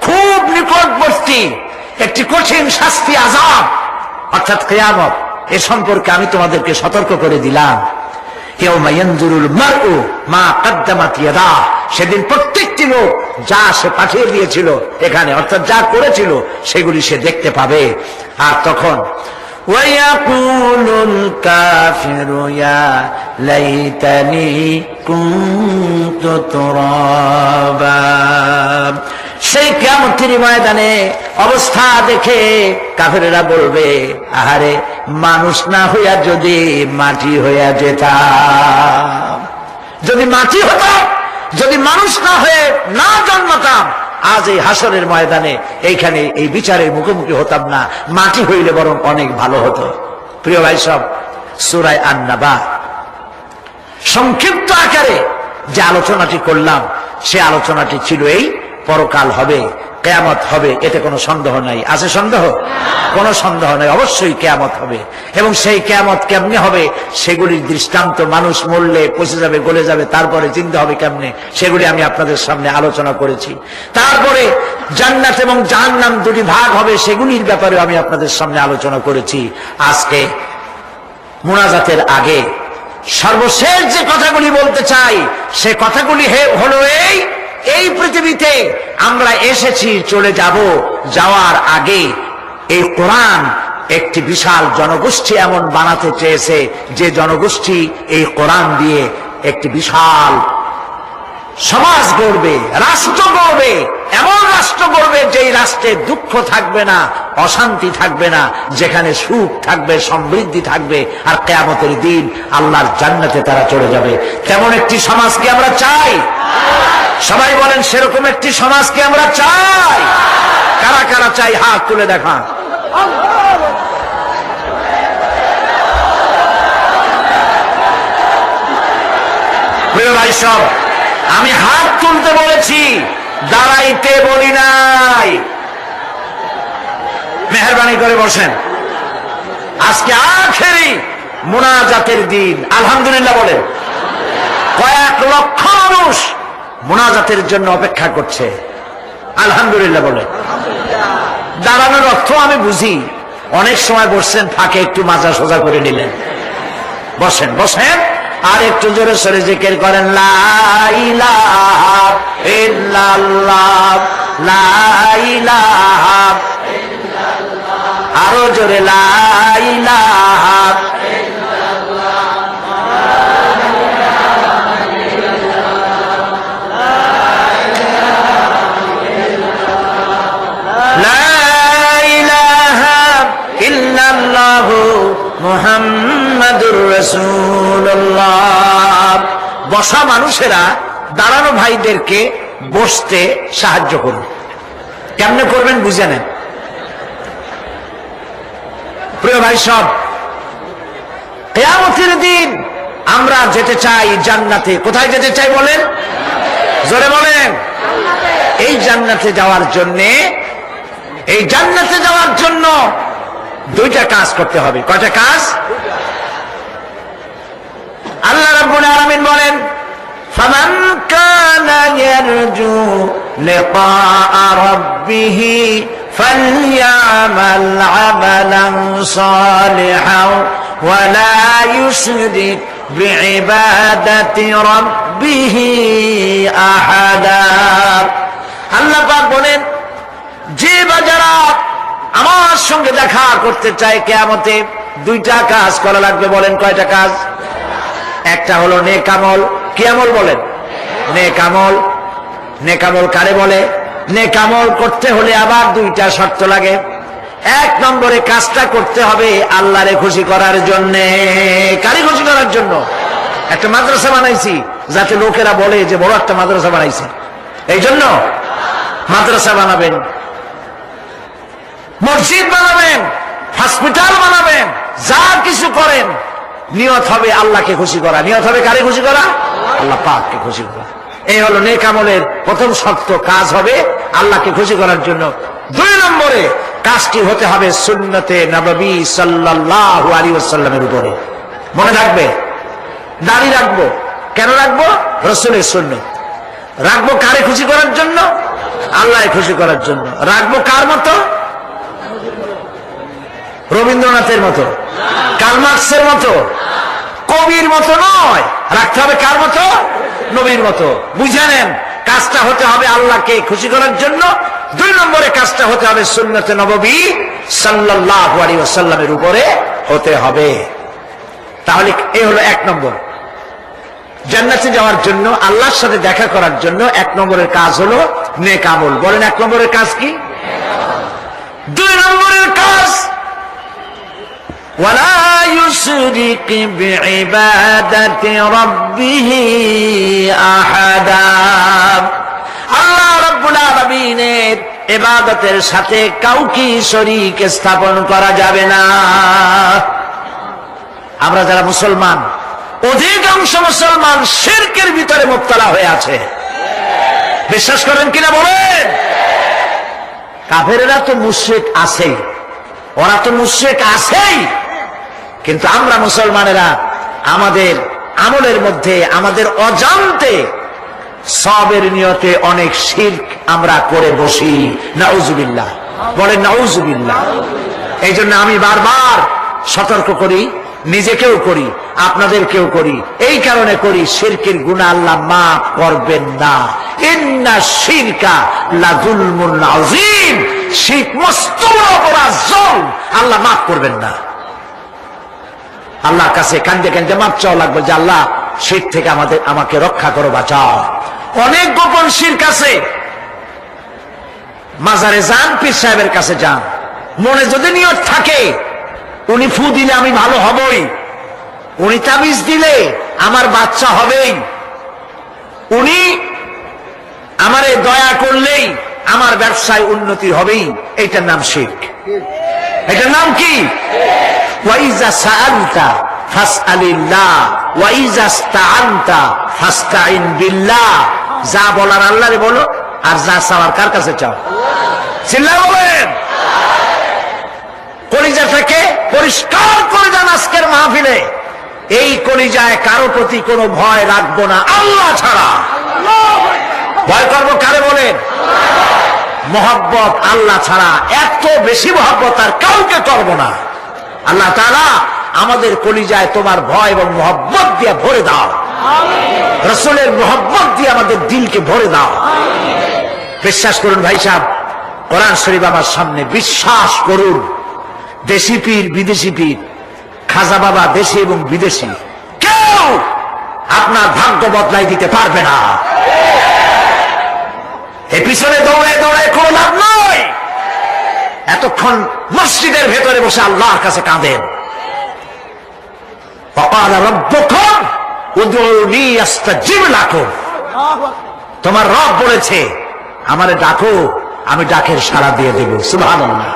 খুব নিকটবর্তী একটি কঠিন শাস্তি আযাব অর্থাৎ কিয়ামত, এ সম্পর্কে আমি তোমাদেরকে সতর্ক করে দিলাম। ইয়াউমা ইয়ানজুরুল মারউ মা কদ্দামাত ইয়াদাহ, সেদিন প্রত্যেকটি লোক যা সে পাঠিয়ে দিয়েছিল এখানে অর্থাৎ যা করেছিল সেগুলি সে দেখতে পাবে। আর তখন وَيَقُولُ الْكَافِرُ يَا لَيْتَنِي كُنتُ تُرَابًا, সেই কিয়ামতের ময়দানে অবস্থা দেখে কাফেরেরা বলবে, আহারে মানুষ না হইয়া যদি মাটি হইয়া যেতাম, যদি মাটি হতাম, যদি মানুষ না হয়ে না জন্মতাম, আজ এই হাসরের ময়দানে এইখানে এই বিচারের মুখোমুখি হতাম না, মাটি হইলে বরং অনেক ভালো হতো। প্রিয় ভাই সব, সূরা আন-নাবা সংক্ষিপ্ত আকারে যে আলোচনাটি করলাম সে আলোচনাটি ছিল এই, পরকাল হবে, কিয়ামত হবে, এতে কোনো সন্দেহ নাই। আছে সন্দেহ? কোনো সন্দেহ নাই, অবশ্যই কিয়ামত হবে। এবং সেই কিয়ামত কেমনে হবে সেগুলির দৃষ্টান্ত, মানুষ মরলে পচে যাবে, গলে যাবে, তারপরে চিন্তা হবে কেমনে, সেগুলি আমি আপনাদের সামনে আলোচনা করেছি। তারপরে জান্নাত এবং জাহান্নাম দুটি ভাগ হবে, সেগুলির ব্যাপারে আমি আপনাদের সামনে আলোচনা করেছি। আজকে মুনাজাতের আগে সর্বশেষ যে কথাগুলি বলতে চাই সে কথাগুলি হলো এই পৃথিবীতে আমরা এসেছি, চলে যাব, যাওয়ার আগে এই কোরআন একটি বিশাল জনগোষ্ঠী এমন বানাতে চেয়েছে যে জনগোষ্ঠী এই কোরআন দিয়ে একটি বিশাল সমাজ গড়বে, রাষ্ট্র গড়বে, এমন রাষ্ট্র গড়বে যেই রাষ্ট্রে দুঃখ থাকবে না, অশান্তি থাকবে না, যেখানে সুখ থাকবে, সমৃদ্ধি থাকবে, আর কিয়ামতের দিন আল্লাহর জান্নাতে তারা চলে যাবে। তেমন একটি সমাজকে আমরা চাই। সবাই বলেন সেরকম একটি সমাজকে আমরা চাই। কারা কারা চাই হাত তুলে দেখান। প্রিয় ভাই সব, আমি হাত তুলতে বলেছি, দাঁড়াইতে বলি নাই। মেহেরবানি করে বসেন। আজকে আখেরি মুনাজাতের দিন, আলহামদুলিল্লাহ বলেন। কয়েক লক্ষ মানুষ মুনাজাতের জন্য অপেক্ষা করছে, আলহামদুলিল্লাহ বলেন। দাঁড়ানোর অর্থ আমি বুঝি, অনেক সময় বসছেন, ফাঁকে একটু মাজা সোজা করে নিলেন, বসেন বসেন, আর একটু জোরে সরে জিকির করেন, লা ইলাহা ইল্লাল্লাহ, লা ইলাহা ইল্লাল্লাহ, আরো জোরে লা ইলাহা মুহাম্মাদুর রাসূলুল্লাহ। বসা মানুষেরা দাঁড়ানো ভাইদেরকে বসতে সাহায্য করুন। কেমনে করবেন বুঝে নেন। প্রিয় ভাই সব, কিয়ামতের দিন আমরা যেতে চাই জান্নাতে। কোথায় যেতে চাই বলেন? জোরে বলেন। এই জান্নাতে যাওয়ার জন্য দুইটা কাজ করতে হবে। কয়টা কাজ? আল্লাহ রাব্বুল আলামিন বলেন, ফামান কানা ইয়ারজু লিকাআ রাব্বিহি ফালইয়ামাল আমালান সালিহান ওয়া লা ইউশরিক বিইবাদাতি রাব্বিহি আহাদা। আল্লাহ পাক বলেন, যে বাজারা আমার সঙ্গে দেখা করতে চায় কিয়ামতে, দুইটা কাজ করা লাগবে। বলেন কয়টা কাজ? একটা হলো নেক আমল। কি আমল বলেন? নেক আমল। নেক আমল কারে বলে? নেক আমল করতে হলে আবার দুইটা শর্ত লাগে। এক নম্বরে কাজটা করতে হবে আল্লাহরে খুশি করার জন্য। কারে খুশি করার জন্য? একটা মাদ্রাসা বানাইছি যাতে লোকেরা বলে যে বড় একটা মাদ্রাসা বানাইছে, এই জন্য। মাদ্রাসা বানাবেন, মসজিদ বানাবেন, হসপিটাল বানাবেন, যা কিছু করেন নিয়ত হবে আল্লাহকে খুশি করা। নিয়ত হবে কারে খুশি করা? আল্লাহ পাককে খুশি করা। এই হলো নেক আমলের প্রথম শর্ত। কাজ হবে আল্লাহকে খুশি করার জন্য। 2 নম্বরে কাজটি হতে হবে সুন্নতে নববী সাল্লাল্লাহু আলাইহি ওয়াসাল্লামের উপরে। মনে রাখবে, দাড়ি রাখবো কেন রাখবো? রাসূলের সুন্নাত। রাখবো কারে খুশি করার জন্য? আল্লাহকে খুশি করার জন্য। রাখবো কার মতো? রবীন্দ্রনাথের মতো, কার্ল মার্কসের মতো, কবির মতো নয়। রাখতে হবে কার মতো? নবীর মতো। বুঝে নেন, কাজটা হতে হবে আল্লাহকে খুশি করার জন্য। 2 নম্বরে কাজটা হতে হবে সুন্নতে নববী সাল্লাল্লাহু আলাইহি ওয়াসাল্লামের উপরে হতে হবে। তাহলে এই হলো 1 নম্বর। জান্নাতে যাওয়ার জন্য, আল্লাহর সাথে দেখা করার জন্য 1 নম্বরের কাজ হলো নেক আমল। বলেন 1 নম্বরের কাজ কি? 2 নম্বরের কাজ ওয়ালা ইউশরিক বিইবাদাতি রাব্বিহি আহাদা। আল্লাহ রাব্বুল আলামিনের ইবাদতের সাথে কাউকে শরীক স্থাপন করা যাবে না। আমরা যারা মুসলমান, অধিকাংশ মুসলমান শিরকের ভিতরে মুবতলা হয়ে আছে। বিশ্বাস করেন কিনা বলেন? কাফেরেরা তো মুশরিক আছেই, ওরা তো মুশরিক আছেই, কিন্তু আমরা মুসলমানেরা আমাদের আমলের মধ্যে আমাদের অজান্তে সবের নিয়তে অনেক শিরক আমরা করে বসি। নাউজুবিল্লাহ, বলেন নাউজুবিল্লাহ। এই জন্য আমি বারবার সতর্ক করি, নিজেকেও করি, আপনাদেরকেও করি। এই কারণে করি, শিরকের গুনাহ আল্লাহ মাফ করবেন না। ইন্না শিরকা লাযুলমুন আযীম। শিরক মস্ত বড় অপরাধ, জুলম, আল্লাহ মাফ করবেন না। আল্লাহর কাছে কান্দে কান্দে মাপ চাওয়া লাগবে যে আল্লাহ শিরক থেকে আমাকে রক্ষা করো, বাঁচাও। অনেক গোপন শিরক আছে। মাজারে যান, পীর সাহেবের কাছে যান, মনে যদি নিয়ত থাকে উনি ফু দিলে আমি ভালো হবই, উনি তাবিজ দিলে আমার বাচ্চা হবেই, উনি আমারে দয়া করলেই আমার ব্যবসায় উন্নতি হবেই, এটার নাম শিরক। এটার নাম কি? ওয়াইজা সাআলতা ফাসআলিল্লাহ ওয়াইজা ইসতাআনতা ফাসতাইন বিল্লাহ। যা বলার আল্লাহরে বলো, আর যা চাওয়ার কার কাছে চাও? চিল্লায়ে বলেন। কলিজা থেকে পরিষ্কার করে যান আজকের মাহফিলে। এই কলিজায় কারো প্রতি কোনো ভয় রাখবো না আল্লাহ ছাড়া। ভয় করবো কারে বলেন? মহব্বত আল্লাহ ছাড়া, এত বেশি মহব্বত আর কাউকে করব না। আল্লাহ তাআলা আমাদের কলিজায় তোমার ভয় এবং মহব্বত দিয়ে ভরে দাও। রাসূলের মহব্বত দিয়ে আমাদের দিলকে ভরে দাও। বিশ্বাস করুন ভাই সাহেব, কোরআন শরীফ আমার সামনে, বিশ্বাস করুন, দেশি পীর বিদেশি পীর, খাজা বাবা দেশি এবং বিদেশি, কেউ আপনার ভাগ্য বদলাই দিতে পারবে না। এ পিছনে দৌড়ায় দৌড়ায় কোনো লাভ নয়। এতক্ষণ মসজিদের ভেতরে বসে আল্লাহর কাছে কাঁদেন। ওয়াকালা রাব্বুকুম উদউনি আস্তাজিব লাকুম। তোমার রব বলেছে আমারে ডাকো, আমি ডাকের সাড়া দিয়ে দেব। সুবহানাল্লাহ।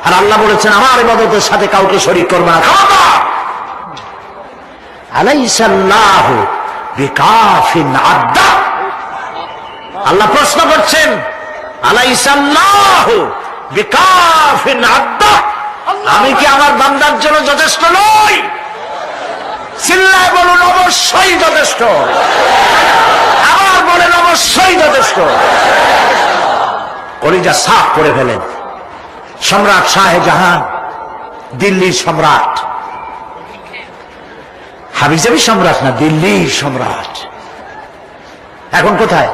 আর আল্লাহ বলেছেন আমার ইবাদতের সাথে কাউকে শরীক করবে না। আলাইসাল্লাহু বিকাফিন আবদা। আল্লাহ প্রশ্ন করছেন, আলাইসাল্লাহু বিকাফিন আবদা, আমি কি আমার বান্দার জন্য যথেষ্ট নই? চিল্লায় বলুন অবশ্যই যথেষ্ট। আবার বলেন অবশ্যই যথেষ্ট। কলিজা সাফ করে ফেলেন। সম্রাট শাহজাহান, দিল্লির সম্রাট, হাবিজাবি সম্রাট না, দিল্লির সম্রাট। এখন কোথায়?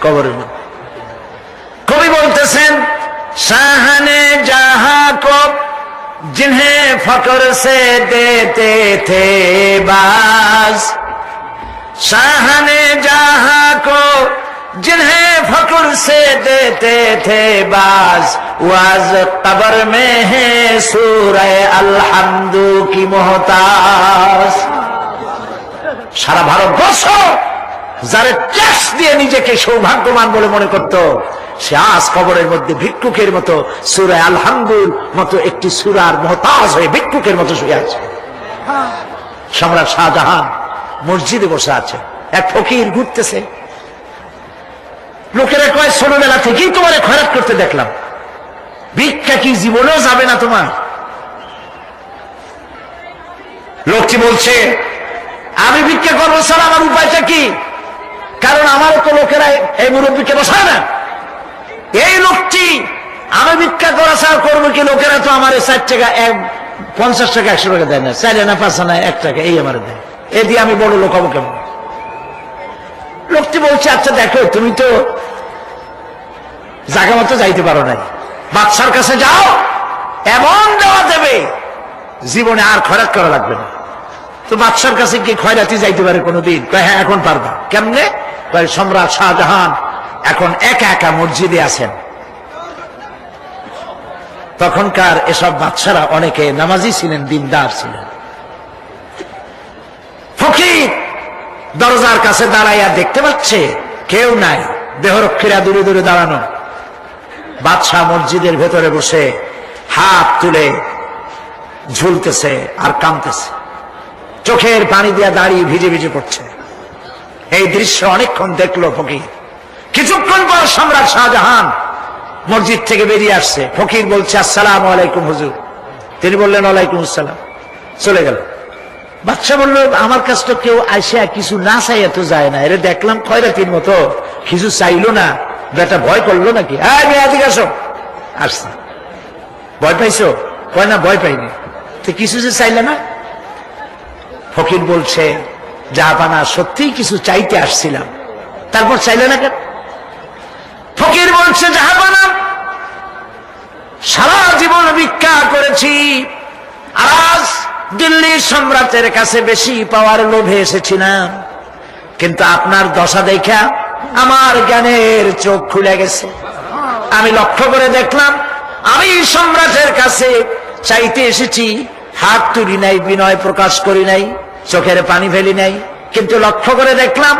কবরের মধ্যে। কবি বলতেছেন, শাহনে জাহাं को जिन्हें फक्र से देते थे बाज, शाहने जहां को जिन्हें फक्र से देते थे बाज, वाज कब्र में है सूरह अलहम्दु की मोहताज। সারা ভারতবর্ষ যারা ট্যাক্স দিয়ে নিজেকে সৌভাগ্যবান বলে মনে করত, সে আজ কবরের মধ্যে ভিক্ষুকের মতো সূরা আল-হামদুর মতো একটি সূরার মুহতাজ হয়ে ভিক্ষুকের মতো শুয়ে আছে। সম্রাট শাহজাহান মসজিদে বসে আছে, এক ফকির ঘুরতেছে। লোকেরা কয়, ছোটবেলা থেকেই তোমার খয়রাত করতে দেখলাম, ভিক্ষা কি জীবনেও যাবে না তোমার? লোকটি বলছে, আমি ভিক্ষা করবো স্যার, আমার উপায়টা কি? কারণ আমারও তো লোকেরা এই মুরব্বীকে বসায় না। এই লোকটি, আমি ভিক্ষা করা স্যার করবো কি? লোকেরা তো আমার 4 টাকা 50 টাকা 100 টাকা দেয় না, 4 আনা 5 আনা 1 টাকা এই আমার দেয়, এ দিয়ে আমি বড় লোক হবো কেমন? লোকটি বলছে, আচ্ছা দেখো, তুমি তো জায়গা মতো যাইতে পারো নাই, বাদশার কাছে যাও, এমন দেওয়া দেবে জীবনে আর খয়রাত করা লাগবে না। তো বাদশার কাছে কি খয়রাতি যাইতে পারে কোনোদিন? হ্যাঁ, এখন পারবা। কেমনে? সম্রাট শাহজাহান এখন একা একা মসজিদে আছেন। তখনকার এসব বাদশারা অনেকে নামাজি ছিলেন, দিনদার ছিলেন। ফকির দরজার কাছে দাঁড়াইয়া দেখতে পাচ্ছে কেউ নাই, দেহরক্ষীরা দূরে দূরে দাঁড়ানো। বাদশাহ মসজিদের ভেতরে বসে হাত তুলে ঝুলতেছে আর কাঁদতেছে, চোখের পানি দিয়া দাঁড়িয়ে ভিজে ভিজে পড়ছে। এই দৃশ্য অনেকক্ষণ দেখলো ফকির। কিছুক্ষণ পর সম্রাট শাহজাহান মসজিদ থেকে বেরিয়ে আসছে। ফকির বলছে, আসসালামু আলাইকুম হুজুর। তিনি বললেন, ওয়ালাইকুম আসসালাম। চলে গেল। বাদশা বলল, আমার কাছে তো কেউ আইসা কিছু না চাইয়া তো যায় না, এরা দেখলাম খয়রাতির মতো কিছু চাইলো না, বেটা ভয় করলো নাকি? হ্যাঁ, এদিকে আসো। আসছে। ভয় পাইছো? কয় না, ভয় পাইনি। তো কিছু যে চাইলে না? ফকির বলছে, জাহাপানা, সত্যিই কিছু চাইতে আসছিলাম, তারপর চাইলে না কেন? ফকির বলছে, জাহাপানা, সারা জীবন ভিক্ষা করেছি, আর আজ দিল্লির সম্রাটের কাছে বেশি পাওয়ার লোভে এসেছিলাম, কিন্তু আপনার দশা দেখা আমার জ্ঞানের চোখ খুলে গেছে। আমি লক্ষ্য করে দেখলাম, আমি সম্রাটের কাছে চাইতে এসেছি, হাত তুলি নাই, বিনয় প্রকাশ করি নাই, চোখের পানি ফেলি নাই, কিন্তু লক্ষ্য করে দেখলাম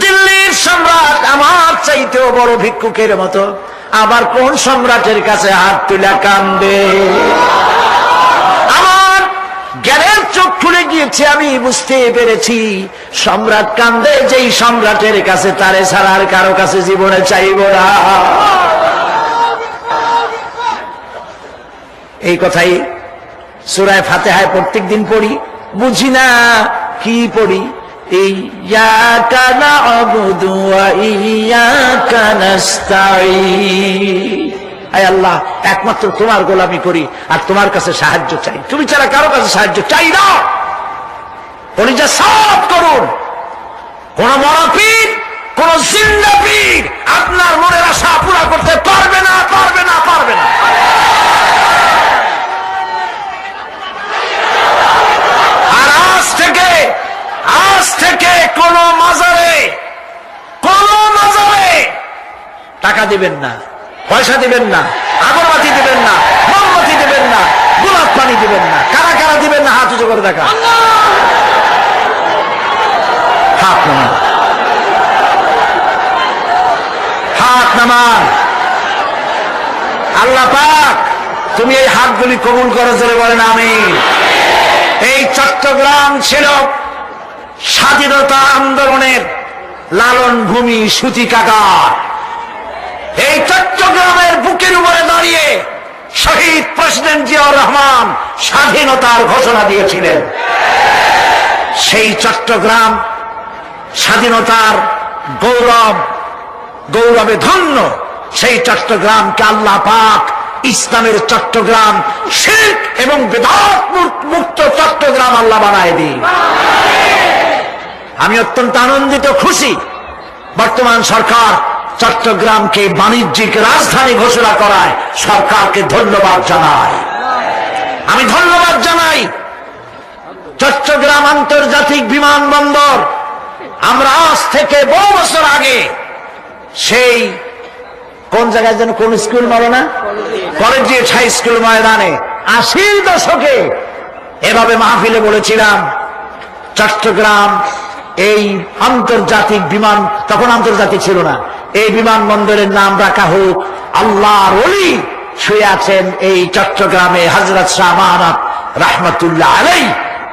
দিল্লির সম্রাট আমার চাইতেও বড় ভিক্ষুকের মতো। আবার কোন সম্রাটের কাছে হাত তুলে কান্দে? আমার জ্ঞানের চোখ খুলে গিয়েছে, আমি বুঝতে পেরেছি সম্রাট কান্দে যেই সম্রাটের কাছে, তারে ছাড়া আর কারো কাছে জীবনে চাইব না। এই কথাই সূরা ফাতিহায় প্রত্যেক দিন পড়ি, বুঝি না কি পড়ি। ইয়াকা না'বুদু ওয়া ইয়াকা নাস্তাঈন। আয় আল্লাহ, একমাত্র তোমার গোলামি করি আর তোমার কাছে সাহায্য চাই, তুমি ছাড়া কারো কাছে সাহায্য চাই না। কলিজা সাফ করুন। কোন মরা পীর, কোন জিন্দা পীর আপনার মনের আশা পুরা করতে পারবে না, পারবে না, পারবে না। আর আজ থেকে কোন মাজারে টাকা দিবেন না, পয়সা দিবেন না, আগরবাতি দিবেন না, মোমবাতি দিবেন না, গোলাপ পানি দিবেন না। কারা কারা দিবেন না? হাত উঁচু করে দেখা। হাত নামান, হাত নামান। আল্লাহ পাক তুমি এই হাতগুলি কবুল করে, জোরে বলেন আমিন। এই চট্টগ্রাম ছিল স্বাধীনতা আন্দোলনের লালন ভূমি, সূতিকাগার। এই চট্টগ্রামের বুকের উপরে দাঁড়িয়ে শহীদ প্রেসিডেন্ট জিয়াউর রহমান স্বাধীনতার ঘোষণা দিয়েছিলেন। সেই চট্টগ্রাম স্বাধীনতার গৌরবে ধন্য। সেই চট্টগ্রামকে আল্লাহ পাক ইসলামের চট্টগ্রাম, শিরক এবং বিদআত মুক্ত চট্টগ্রাম আল্লাহ বানায় দিন। আমি অত্যন্ত আনন্দিত, খুশি বর্তমান সরকার চট্টগ্রামকে বাণিজ্যিক রাজধানী ঘোষণা করায় সরকারকে ধন্যবাদ জানাই। আমি ধন্যবাদ জানাই চট্টগ্রাম আন্তর্জাতিক বিমানবন্দর। আমরা আজ থেকে বহু বছর আগে সেই কোন জায়গায় যেন, কোন স্কুল বলো না, কলেজিয়েট হাই স্কুল ময়দানে 80 দশকে এভাবে মাহফিলে বলেছিলাম, চট্টগ্রাম এই আন্তর্জাতিক বিমান, তখন আন্তর্জাতিক ছিল না, এই বিমানবন্দরের নাম রাখা হোক আল্লাহর ওলি শুয়ে আছেন এই চট্টগ্রামে হযরত শাহ আমানত রাহমাতুল্লাহ আলাইহি,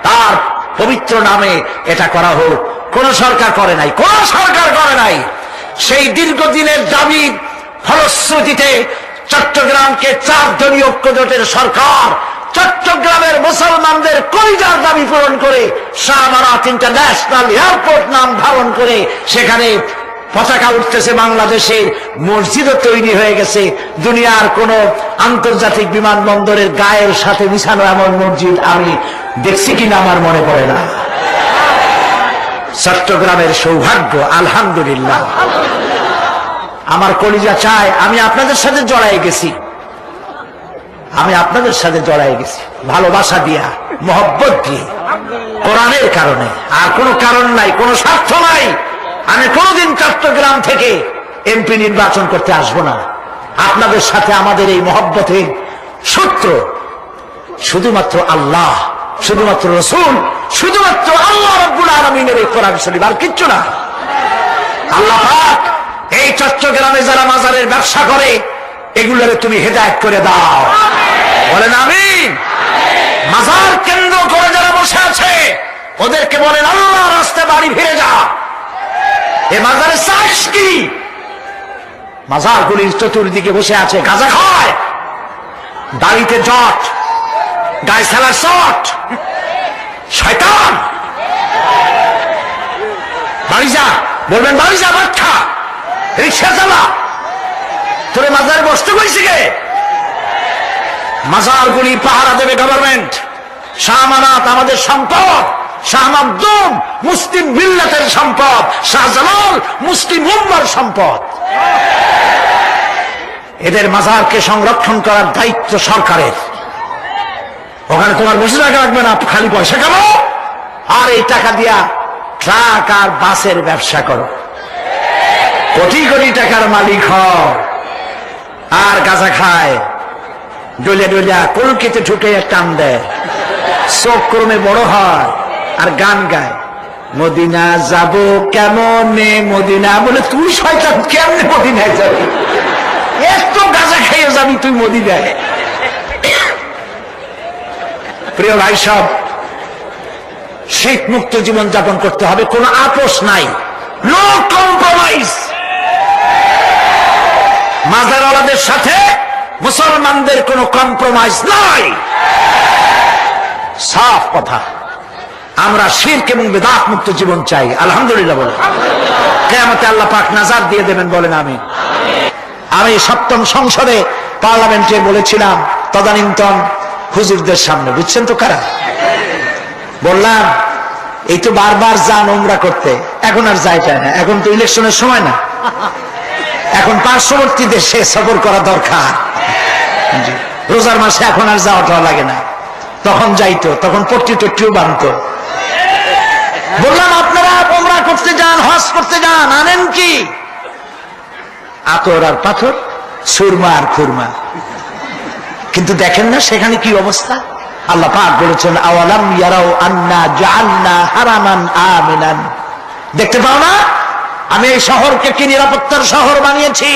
তার পবিত্র নামে এটা করা হোক। কোন সরকার করে নাই, কোন সরকার করে নাই। সেই দীর্ঘদিনের দাবি ফলশ্রুতিতে চট্টগ্রামকে 4 দলীয় ঐক্যজোটের সরকার চট্টগ্রামের মুসলমানদের কলিজার দাবি পূরণ করে শাহ আমানত ইন্টারন্যাশনাল এয়ারপোর্ট নাম ধারণ করে সেখানে পতাকা উঠতেছে বাংলাদেশের, মসজিদও তৈরি হয়ে গেছে। দুনিয়ার কোন আন্তর্জাতিক বিমানবন্দরের গায়ের সাথে মিশানো এমন মসজিদ আমি দেখছি কিনা আমার মনে পড়ে না। চট্টগ্রামের সৌভাগ্য, আলহামদুলিল্লাহ। আমার কলিজা চায় আমি আপনাদের সাথে জড়াই গেছি, আমি আপনাদের সাথে জড়াই গেছি ভালোবাসা দিয়া, মহব্বত দিয়ে, কোরআনের কারণে, আর কোনো কারণ নাই, কোনো স্বার্থ নাই। আমি কোনোদিন চট্টগ্রাম থেকে এমপি নির্বাচন করতে আসবো না। আপনাদের সাথে আমাদের এই মহব্বতের সূত্র শুধুমাত্র আল্লাহ, শুধুমাত্র রাসূল, শুধুমাত্র আল্লাহ রাব্বুল আলামিনের এই কোরআন শরীফ, আর কিচ্ছু না। আল্লাহ পাক এই চট্টগ্রামে যারা মাজারের ব্যবসা করে এগুলোরে তুমি হেদায়েত করে দাও, বলেন আমিন। মাজার কেন্দ্র করে যারা বসে আছে ওদেরকে বলেন আল্লাহর রাস্তায় বাড়ি ফিরে যা। এ মাজারের চাষ কি? মাজারগুলির চতুর্দিকে বসে আছে, গাঁজা খায়, দাড়িতে জট, গায়ে সালার শট, শয়তান। বাড়ি যা, বলবেন বাড়ি যা, বাচ্চা রিক্সা চালা, তোরে মাজারে বসতে কইছি কে? মাজারগুলি পাহারা দেবে গভর্নমেন্ট। শাহ আমানত আমাদের সম্পদ, শাহ মাকদুম মুসলিম মিল্লাতের সম্পদ, শাহজালাল মুসলিম উম্মার সম্পদ। এদের মাজারকে সংরক্ষণ করার দায়িত্ব সরকারের। ওখানে তোমার বসে টাকা রাখবে না, খালি পয়সা কামাও আর এই টাকা দিয়া ট্রাক আর বাসের ব্যবসা করো, কোটি কোটি টাকার মালিক হও, আর গাঁজা খায়, ডলিয়া ডলিয়া কলকিতে ঢুকে টান দেয়, চোখ ক্রমে বড় হয় আর গান গায়, মদিনা যাব কেমনে মদিনা, বলে তুই শয়তান কেমনে মদিনায় যাবি? এত গাঁজা খাইয়ে যাবি তুই মদিনায়? প্রিয় ভাই সব, শীত মুক্ত জীবন যাপন করতে হবে, কোনো আপোষ নাই, নো কম্প্রোমাইজ। মাজারওয়ালাদের সাথে মুসলমানদের কোনো কম্প্রোমাইজ নাই, সাফ কথা। আমরা শিরক এবং বিদআত মুক্ত জীবন চাই, আলহামদুলিল্লাহ বলে। কিয়ামতে আল্লাহ পাক নাজাত দিয়ে দেবেন, বলেন আমিন। আমি 7ম সংসদে পার্লামেন্টে বলেছিলাম তদানীন্তন হুজুরদের সামনে, বুঝছেন তো কারা? বললাম এই তো বারবার যান উমরা করতে, এখন আর যাই চায় না, এখন তো ইলেকশনের সময় না, এখন পার্শ্ববর্তী দেশে সফর করা দরকার। রোজার মাসে এখন আর যাওয়াটা লাগে না, তখন যাইতো, তখন পট্টি টট্টিও বানতো। বললাম আপনারা উমরা করতে যান, হজ করতে যান, আনেন কি? আতর আর পাথর, সুরমা আর খুরমা। কিন্তু দেখেন না সেখানে কি অবস্থা? আল্লাহ পাক বলেছেন আওয়ালাম ইয়ারাও আন্না জাআলনা হারামান আমিনান, দেখতে পাও না আমি এই শহরকে কি নিরাপত্তার শহর বানিয়েছি?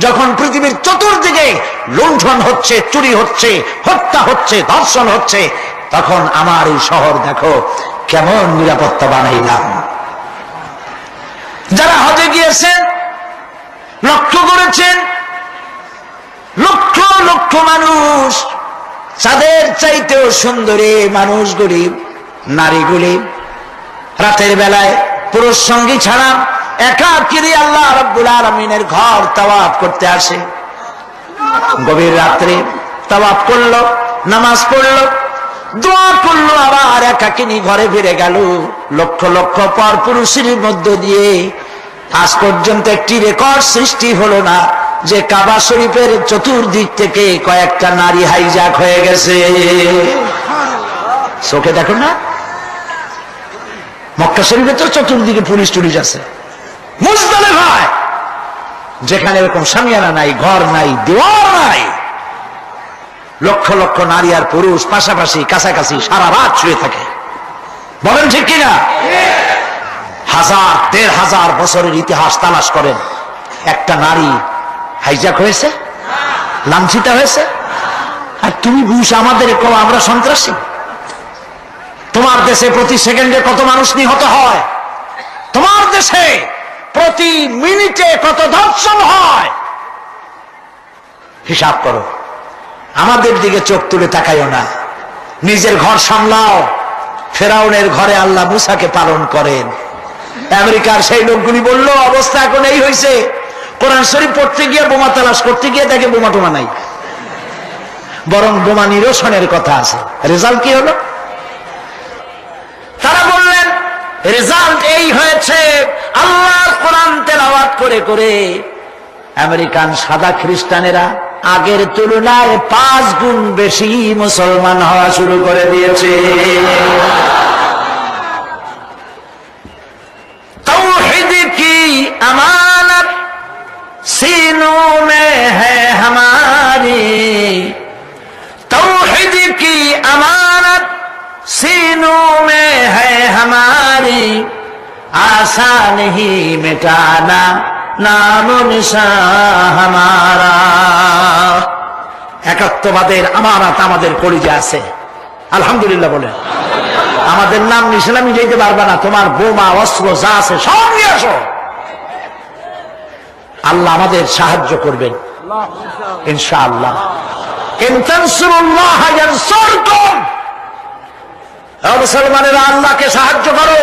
যখন পৃথিবীর চতুর্দিকে লুণ্ঠন হচ্ছে, চুরি হচ্ছে, হত্যা হচ্ছে, ধর্ষণ হচ্ছে, তখন আমার এই শহর দেখো কেমন নিরাপত্তা বানাইলাম। যারা হজে গিয়েছেন লক্ষ্য করেছেন, লক্ষ লক্ষ মানুষ, তাদের চাইতেও সুন্দরী মানুষগুলি, নারীগুলি রাতের বেলায় পুরুষ সঙ্গী ছাড়া একাকিনী আল্লাহ রাব্বুল আলামিনের ঘর তাওয়াফ করতে আসে। গভীর রাত্রে তাওয়াফ করলো, নামাজ পড়লো, দোয়া করলো, আবার একাকিনী ঘরে ফিরে গেল। লক্ষ লক্ষ পর পুরুষের মধ্য দিয়ে আজ পর্যন্ত একটি রেকর্ড সৃষ্টি হলো না যে কাবা শরীফের চতুর্দিক থেকে কয়েকটা নারী হাইজ্যাক হয়ে গেছে। চোখে দেখো না, মক্কা শরীফে তো চতুর্দিকে পুলিশ টুলিশ আছে, মুজদালিফায় যেখানে এরকম শামিয়ানা নাই, ঘর নাই, দেওয়াল নাই, লক্ষ লক্ষ নারী আর পুরুষ পাশাপাশি কাছাকাছি সারা রাত শুয়ে থাকে। বলেন ঠিক কিনা? 1000 বছরের ইতিহাস তালাশ করেন, একটা নারী হাইজ্যাক হয়েছে, লাঞ্ছিত হয়েছে। আর তুমি বুঝ আমাদের আমরা সন্ত্রাসী। তোমার দেশে প্রতি সেকেন্ডে কত মানুষ নিহত হয়, তোমার দেশে প্রতি মিনিটে কত ধর্ষণ হয়, হিসাব করো। আমাদের দিকে চোখ তুলে তাকাইও না, নিজের ঘর সামলাও। ফেরাউনের ঘরে আল্লাহ মুসাকে পালন করেন। আমেরিকার সেই লোকগুলি বলল অবস্থা এখন এই হয়েছে, কোরআন শরীফ পড়তে গিয়ে বোমা তালাশ করতে গিয়ে দেখে বোমা টোমা নাই, বরং বোমা নিরসনের কথা আছে। রেজাল্ট কি হলো? তারা বললেন রেজাল্ট এই হয়েছে, আল্লাহর কোরআন তেলাওয়াত করে করে আমেরিকান সাদা খ্রিস্টানেরা আগের তুলনায় 5 গুণ বেশি মুসলমান হওয়া শুরু করে দিয়েছে। तौहीद की अमानत सीनों में है हमारी, तौहीद की अमानत सीनों में है हमारी, आसान नहीं मिटाना नामो निशान हमारा। একাত্মবাদের আমানত আমাদের কলিজা আছে, আলহামদুলিল্লাহ বলেন। আমাদের নাম নিশানা মিটাইতে পারবে না, তোমার বোমা অস্ত্র যা আছে সব নিয়ে আসো, আল্লাহ আমাদের সাহায্য করবেন ইনশাআল্লাহ। ইন তানসুরুল্লাহ ইয়ানসুরকুম, হে মুসলমানেরা আল্লাহকে সাহায্য করো,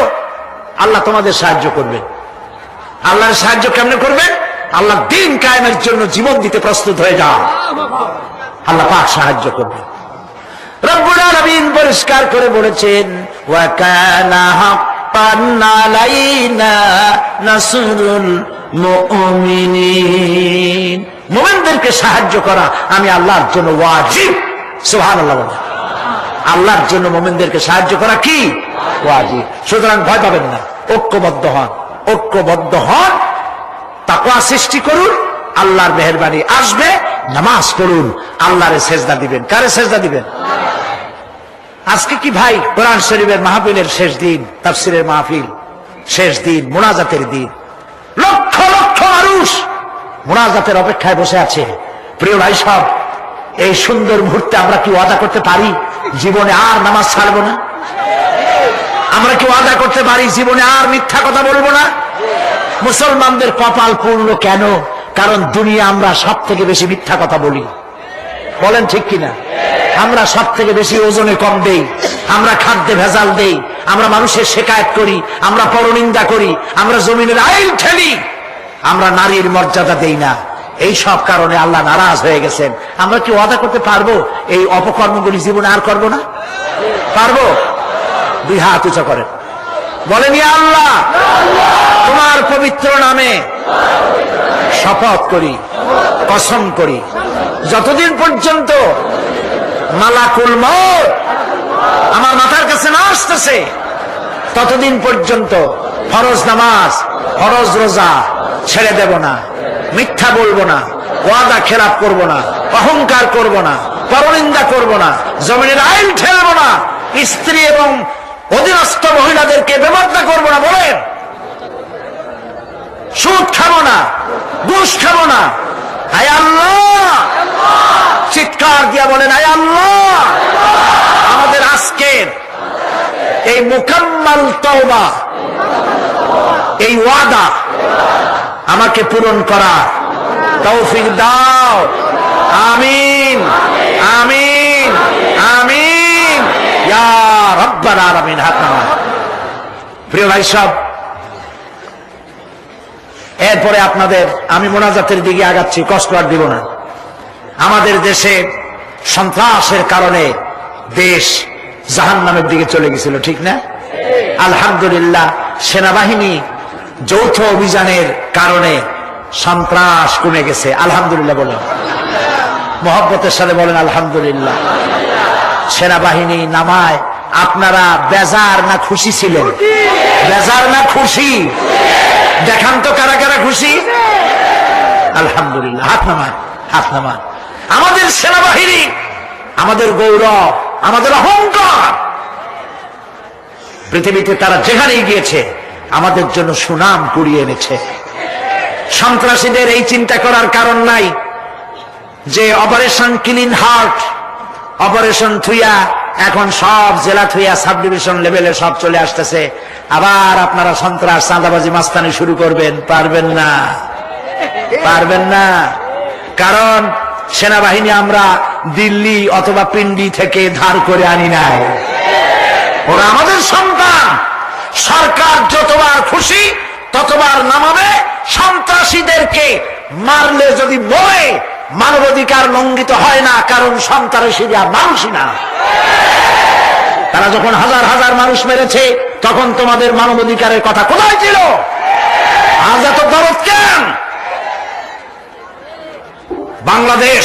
আল্লাহ তোমাদের সাহায্য করবেন। আল্লাহর সাহায্য কেমনে করবেন? আল্লাহ দ্বীন কায়েমের জন্য জীবন দিতে প্রস্তুত হয়ে যাও, আল্লাহ পাক সাহায্য করবেন। রব্বুল আলামিন পরিষ্কার করে বলেছেন ওয়া কানা হাক্কান আলাইনা নাসরুল মুমিনিন, মুমিনদেরকে সাহায্য করা আমি আল্লাহর জন্য ওয়াজিব। সুবহানাল্লাহ বলেন। আল্লাহর জন্য মুমিনদেরকে সাহায্য করা কি ওয়াজিব। সুতরাং ভয় পাবেন না, ঐক্যবদ্ধ হন, ঐক্যবদ্ধ হন, তাকওয়া সৃষ্টি করুন, আল্লাহর মেহেরবানি আসবে। নামাজ পড়ুন, আল্লাহরে সেজদা দিবেন। কারে সেজদা দিবেন? আজকে কি ভাই কোরআন শরীফের মাহফিলের শেষ দিন, তাফসীরের মাহফিল শেষ দিন, মুনাজাতের দিন, লক্ষ লক্ষ মানুষ মুনাজাতের অপেক্ষায় বসে আছে। প্রিয় ভাই সব, এই সুন্দর মুহূর্তে আমরা কি ওয়াদা করতে পারি জীবনে আর নামাজ ছাড়বো না? আমরা কি ওয়াদা করতে পারি জীবনে আর মিথ্যা কথা বলবো না? মুসলমানদের কপাল পূর্ণ কেন? কারণ দুনিয়া আমরা সব থেকে বেশি মিথ্যা কথা বলি, বলেন ঠিক কিনা? আমরা সব থেকে বেশি ওজনে কম দেই, আমরা খাদ্যে ভেজাল দেই, আমরা মানুষের শেকায়েত করি, আমরা পরনিন্দা করি, আমরা জমিনের আইন ঠেলি, আমরা নারীর মর্যাদা দেই না। এই সব কারণে আল্লাহ নারাজ হয়ে গেছেন। আমরা কি ওয়াদা করতে পারবো এই অপকর্মগুলি জীবনে আর করবো না? পারবো? 2 হাত উঁচু করেন, বলেন ইয়া আল্লাহ, তোমার পবিত্র নামে শপথ করি, কসম করি, যতদিন পর্যন্ত মালাকুল মউত আমার মাথার কাছে না আসতেছে ততদিন পর্যন্ত ফরজ নামাজ, ফরজ রোজা ছেড়ে দেব না, মিথ্যা বলবো না, ওয়াদা খেলাপ করব না, অহংকার করব না, পরনিন্দা করব না, জমিনের আইন ঠেলবো না, স্ত্রী এবং অধীনস্থ মহিলাদেরকে বেপরোয়া করবো না, বলেন, সুদ খাবো না, ঘুষ খাবো না। আয় আল্লাহ, চিৎকার দিয়া বলেন আয় আল্লাহ, আমাদের আজকের এই মুকাম্মাল তওবা, এই ওয়াদা আমাকে পূরণ করা তৌফিক দাও। আমিন আমিন আমিন ইয়া রাব্বাল আলামিন। হাত নামান। প্রিয় ভাই সব, এরপরে আপনাদের আমি মোনাজাতের দিকে আগাচ্ছি, কষ্ট আর দিব না। আমাদের দেশে সন্ত্রাসের কারণে দেশ জাহান্নামের দিকে চলে গেছিল, ঠিক না? আলহামদুলিল্লাহ, সেনাবাহিনী যৌথ অভিযানের কারণে সন্ত্রাস কমে গেছে, আলহামদুলিল্লাহ বলেন, মহব্বতের সাথে বলেন আলহামদুলিল্লাহ। সেনাবাহিনী নামায় আপনারা বেজার না খুশি ছিলেন? বেজার না খুশি? দেখান তো কারা কারা খুশি। আলহামদুলিল্লাহ, হাত নামান, হাত নামান। আমাদের সেনাবাহিনী আমাদের গৌরব, আমাদের অহংকার। পৃথিবীতে তারা যেখানেই গিয়েছে আমাদের জন্য সুনাম কুড়িয়ে এনেছে। সন্ত্রাসীদের এই চিন্তা করার কারণ নাই যে অপারেশন ক্লিন হার্ট, অপারেশন থুইয়া এখন সব জেলা থুইয়া সাব ডিভিশন লেভেলে সব চলে আসতেছে। আবার আপনারা সন্ত্রাস, চাঁদাবাজি, মাস্তানি শুরু করবেন, পারবেন না, পারবেন না। কারণ সেনাবাহিনী আমরা দিল্লি অথবা পিন্ডি থেকে ধার করে আনি নাই, ওরা আমাদের সন্তান। সরকার যতবার খুশি ততবার নামাবে। সন্ত্রাসীদেরকে মারলে যদি বলে মানবাধিকার লঙ্ঘিত হয় না, কারণ সন্ত্রাসীরা মানুষই না। তারা যখন হাজার হাজার মানুষ মেরেছে তখন তোমাদের মানবাধিকারের কথা কোথায় ছিল? আজ এত দরদ কেন? বাংলাদেশ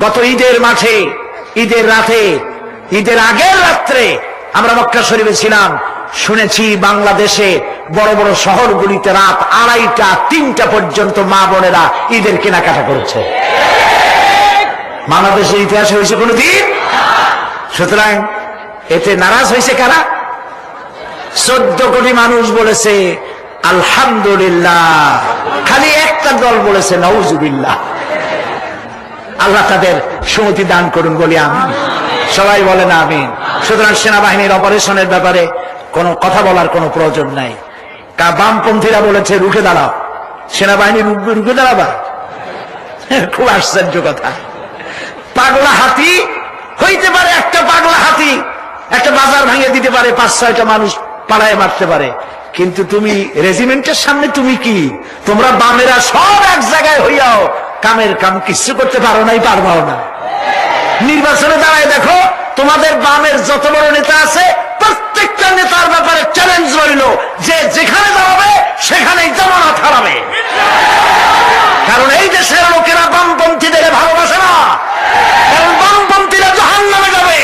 গত ঈদের মাঠে, ঈদের রাতে, ঈদের আগের রাত্রে আমরা মক্কা শরীফে ছিলাম। শুনেছি বাংলাদেশে বড় বড় শহরগুলিতে রাত 2:30, 3টা পর্যন্ত মা বোনেরা ঈদের কেনাকাটা করেছে। বাংলাদেশের ইতিহাসে হয়েছে কোনদিন? সুতরাং এতে নারাজ হয়েছে কারা? 14 কোটি মানুষ বলেছে আলহামদুলিল্লাহ, খালি একটা দল বলেছে নাউজুবিল্লাহ। আল্লাহ তাদের সুমতি দান করুন বলি আমিন। সবাই বলেন আমিন। সুতরাং সেনাবাহিনীর অপারেশনের ব্যাপারে কোনো কথা বলার কোনো প্রয়োজন নাই। বামপন্থীরা বলেছে রুখে দাঁড়াও, সেনাবাহিনী রুখে দাঁড়াবা? খুব আশ্চর্য কথা। পাগলা হাতি হইতে পারে, একটা পাগলা হাতি একটা বাজার ভাঙিয়ে দিতে পারে, 5-6টা মানুষ পাড়ায় মারতে পারে, কিন্তু তুমি রেজিমেন্টের সামনে তুমি কি? তোমরা বামেরা সব এক জায়গায় হইয়াও কামের কাম কিছু করতে পারো নাই, পারবাও না। নির্বাচনে দাঁড়ায় দেখো, তোমাদের বামের যত বড় নেতা আছে প্রত্যেকটা নেতার ব্যাপারে চ্যালেঞ্জ রইল যে যেখানে দাঁড়াবে সেখানেই জামানত হারাবে। কারণ এই দেশের লোকেরা বামপন্থীদের ভালোবাসে না, কারণ বামপন্থীরা জাহান্নামে যাবে।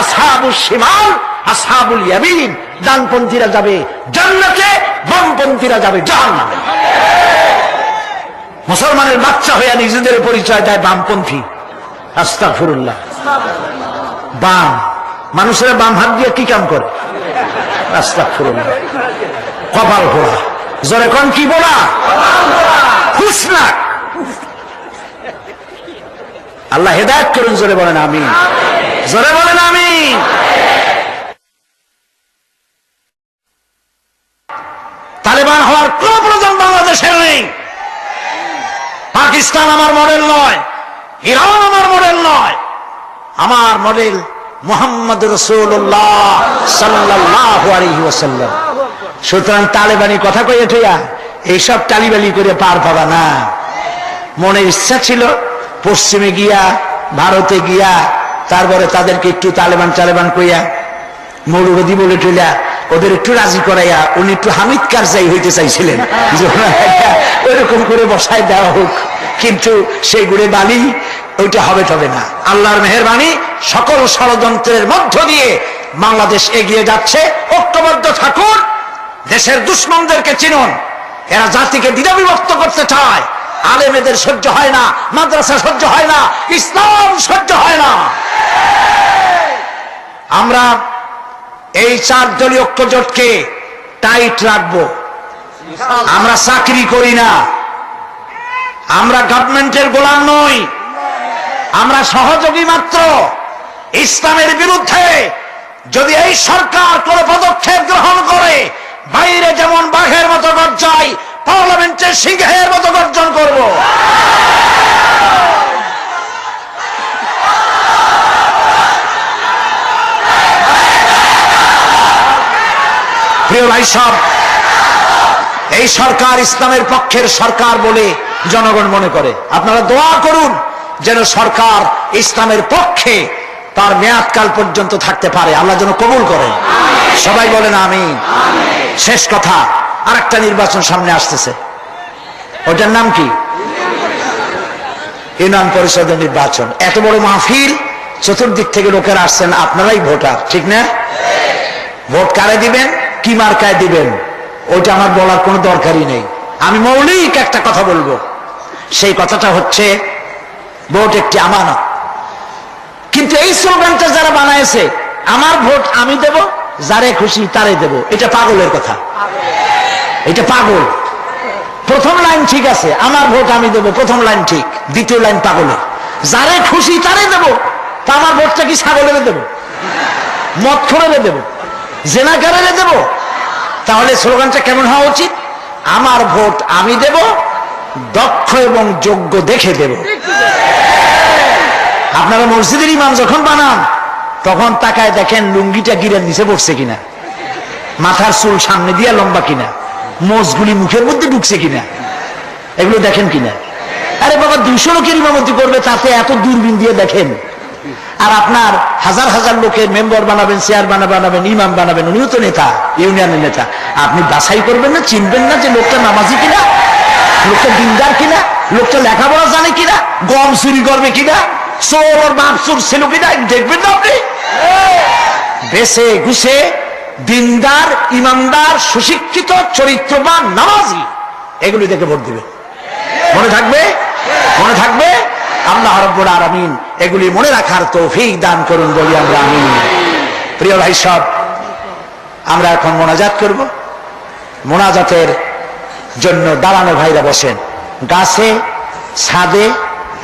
আসহাবুল শিমাল, আসহাবুল ইয়ামিন, ডানপন্থীরা যাবে জান্নাতে, বামপন্থীরা যাবে জাহান্নামে। মুসলমানের বাচ্চা হইয়া নিজেদের পরিচয় দেয় বামপন্থী। আস্তাগফিরুল্লাহ। বাম মানুষেরা বাম হাত দিয়ে কি কাম করে? আস্তাগফিরুল্লাহ। কপাল পোড়া, জোরে কোন কি বলা? হুসনা। আল্লাহ হেদায়েত করুন, জোরে বলেন আমিন, জোরে বলেন আমিন। তালেবান হওয়ার কোন প্রয়োজন বাংলাদেশের নেই। পাকিস্তান আমার মডেল নয়, ইরান আমার মডেল নয়, আমার মডেল মুহাম্মদ রাসূলুল্লাহ সাল্লাল্লাহু আলাইহি ওয়াসাল্লাম। সুতরাং তালেবানি কথা কইয়া ঠইয়া এইসব টালিবালি করে পার পাবা না। মনের ইচ্ছা ছিল পশ্চিমে গিয়া, ভারতে গিয়া, তারপরে তাদেরকে একটু তালেবান কইয়া মৌলবাদী বলে ঠইলা ওদের একটু রাজি করাইয়া উনি একটু হামিদ কারজাই হইতে চাইছিলেন, ওইরকম করে বসায় দেওয়া হোক, কিন্তু সেই গুড়ে বালি ওইটা হবে তবে না। আল্লাহর মেহেরবানি, সকল ষড়যন্ত্রের মধ্য দিয়ে বাংলাদেশ এগিয়ে যাচ্ছে। ঐক্যবদ্ধ থাকুন, দেশের দুশ্মনদেরকে চিনুন। এরা জাতিকে দ্বিধা বিভক্ত করতে চায়। আলেমেদের সহ্য হয় না, মাদ্রাসা সহ্য হয় না, ইসলাম সহ্য হয় না। আমরা এই 4 দলীয় ঐক্যজোটকে টাইট রাখবো। আমরা চাকরি করি না, আমরা গভর্নমেন্টের গোলাম নই, আমরা সহযোগী মাত্র। ইসলামের বিরুদ্ধে যদি এই সরকার কোন পদক্ষেপ গ্রহণ করে, বাইরে যেমন বাঘের মতো গর্জাই, পার্লামেন্টের সিংহের মতো গর্জন করব। প্রিয় ভাই সব, এই সরকার ইসলামের পক্ষের সরকার বলে জনগণ মনে করে। আপনারা দোয়া করুন যেন সরকার ইসলামের পক্ষে তার মেয়াদকাল পর্যন্ত থাকতে পারে, আল্লাহ যেন কবুল করেন। সবাই বলেন আমিন। শেষ কথা, আরেকটা নির্বাচন সামনে আসতেছে, ওটার নাম কি? ইউনিয়ন পরিষদের নির্বাচন। এত বড় মাহফিল, চতুর্দিক থেকে লোকেরা আসছেন, আপনারাই ভোটার, ঠিক না? ভোট কারে দিবেন, কি মার্কায় দিবেন, ওইটা আমার বলার কোনো দরকারই নেই। আমি মৌলিক একটা কথা বলবো, সেই কথাটা হচ্ছে ভোট একটি আমানত। কিন্তু এই স্লোগানটা যারা বানাইছে, আমার ভোট আমি দেব, যারে খুশি তারে দেব, এটা পাগলের কথা, এটা পাগল। প্রথম লাইন ঠিক আছে, আমার ভোট আমি দেব, প্রথম লাইন ঠিক, দ্বিতীয় লাইন পাগলের। যারে খুশি তারে দেব, তা আমার ভোটটা কি ছাগলের দেব, মদখোরের দেব, জেনাকারের দেব? তাহলে স্লোগানটা কেমন হওয়া উচিত? আমার ভোট আমি দেব, দক্ষ এবং যোগ্য দেখে দেব। আপনারা মসজিদের ইমাম যখন বানান তখন তাকায় দেখেন লুঙ্গিটা গিরের নিচে পড়ছে কিনা, মাথার চুল সামনে দিয়া লম্বা কিনা, মোজগুলি মুখের মধ্যে ঢুকছে কিনা, এগুলো দেখেন কিনা? আরে বাবা, 200 লোকের ইমামতি করবে, তাতে এত দূরবীন দিয়ে দেখেন। আর আপনার হাজার হাজার লোকের মেম্বার বানাবেন, চেয়ার বানাবেন, ইমাম বানাবেন, উনিও তো নেতা, ইউনিয়নের নেতা। আপনি বাছাই করবেন না, চিনবেন না যে লোকটা নামাজি কিনা, লোকটা দিনদার কিনা, লোকটা লেখাপড়া জানে কিনা, গম চুরি করবে কিনা, চোর ওর বাপ চোর ছিল কিনা, দেখবেন না আপনি? বেছে গুছে দিনদার, ইমানদার, সুশিক্ষিত, চরিত্রবান, নামাজি, এগুলি দেখে ভোট দিবে। মনে থাকবে? মনে থাকবে? আল্লাহ রাব্বুল আলামিন এগুলি মনে রাখার তৌফিক দান করুন, বলি আমরা আমিন। প্রিয় ভাই সব, আমরা এখন মোনাজাত করব। মোনাজাতের জন্য দাঁড়ানো ভাইরা বসেন, গাছে, ছাদে,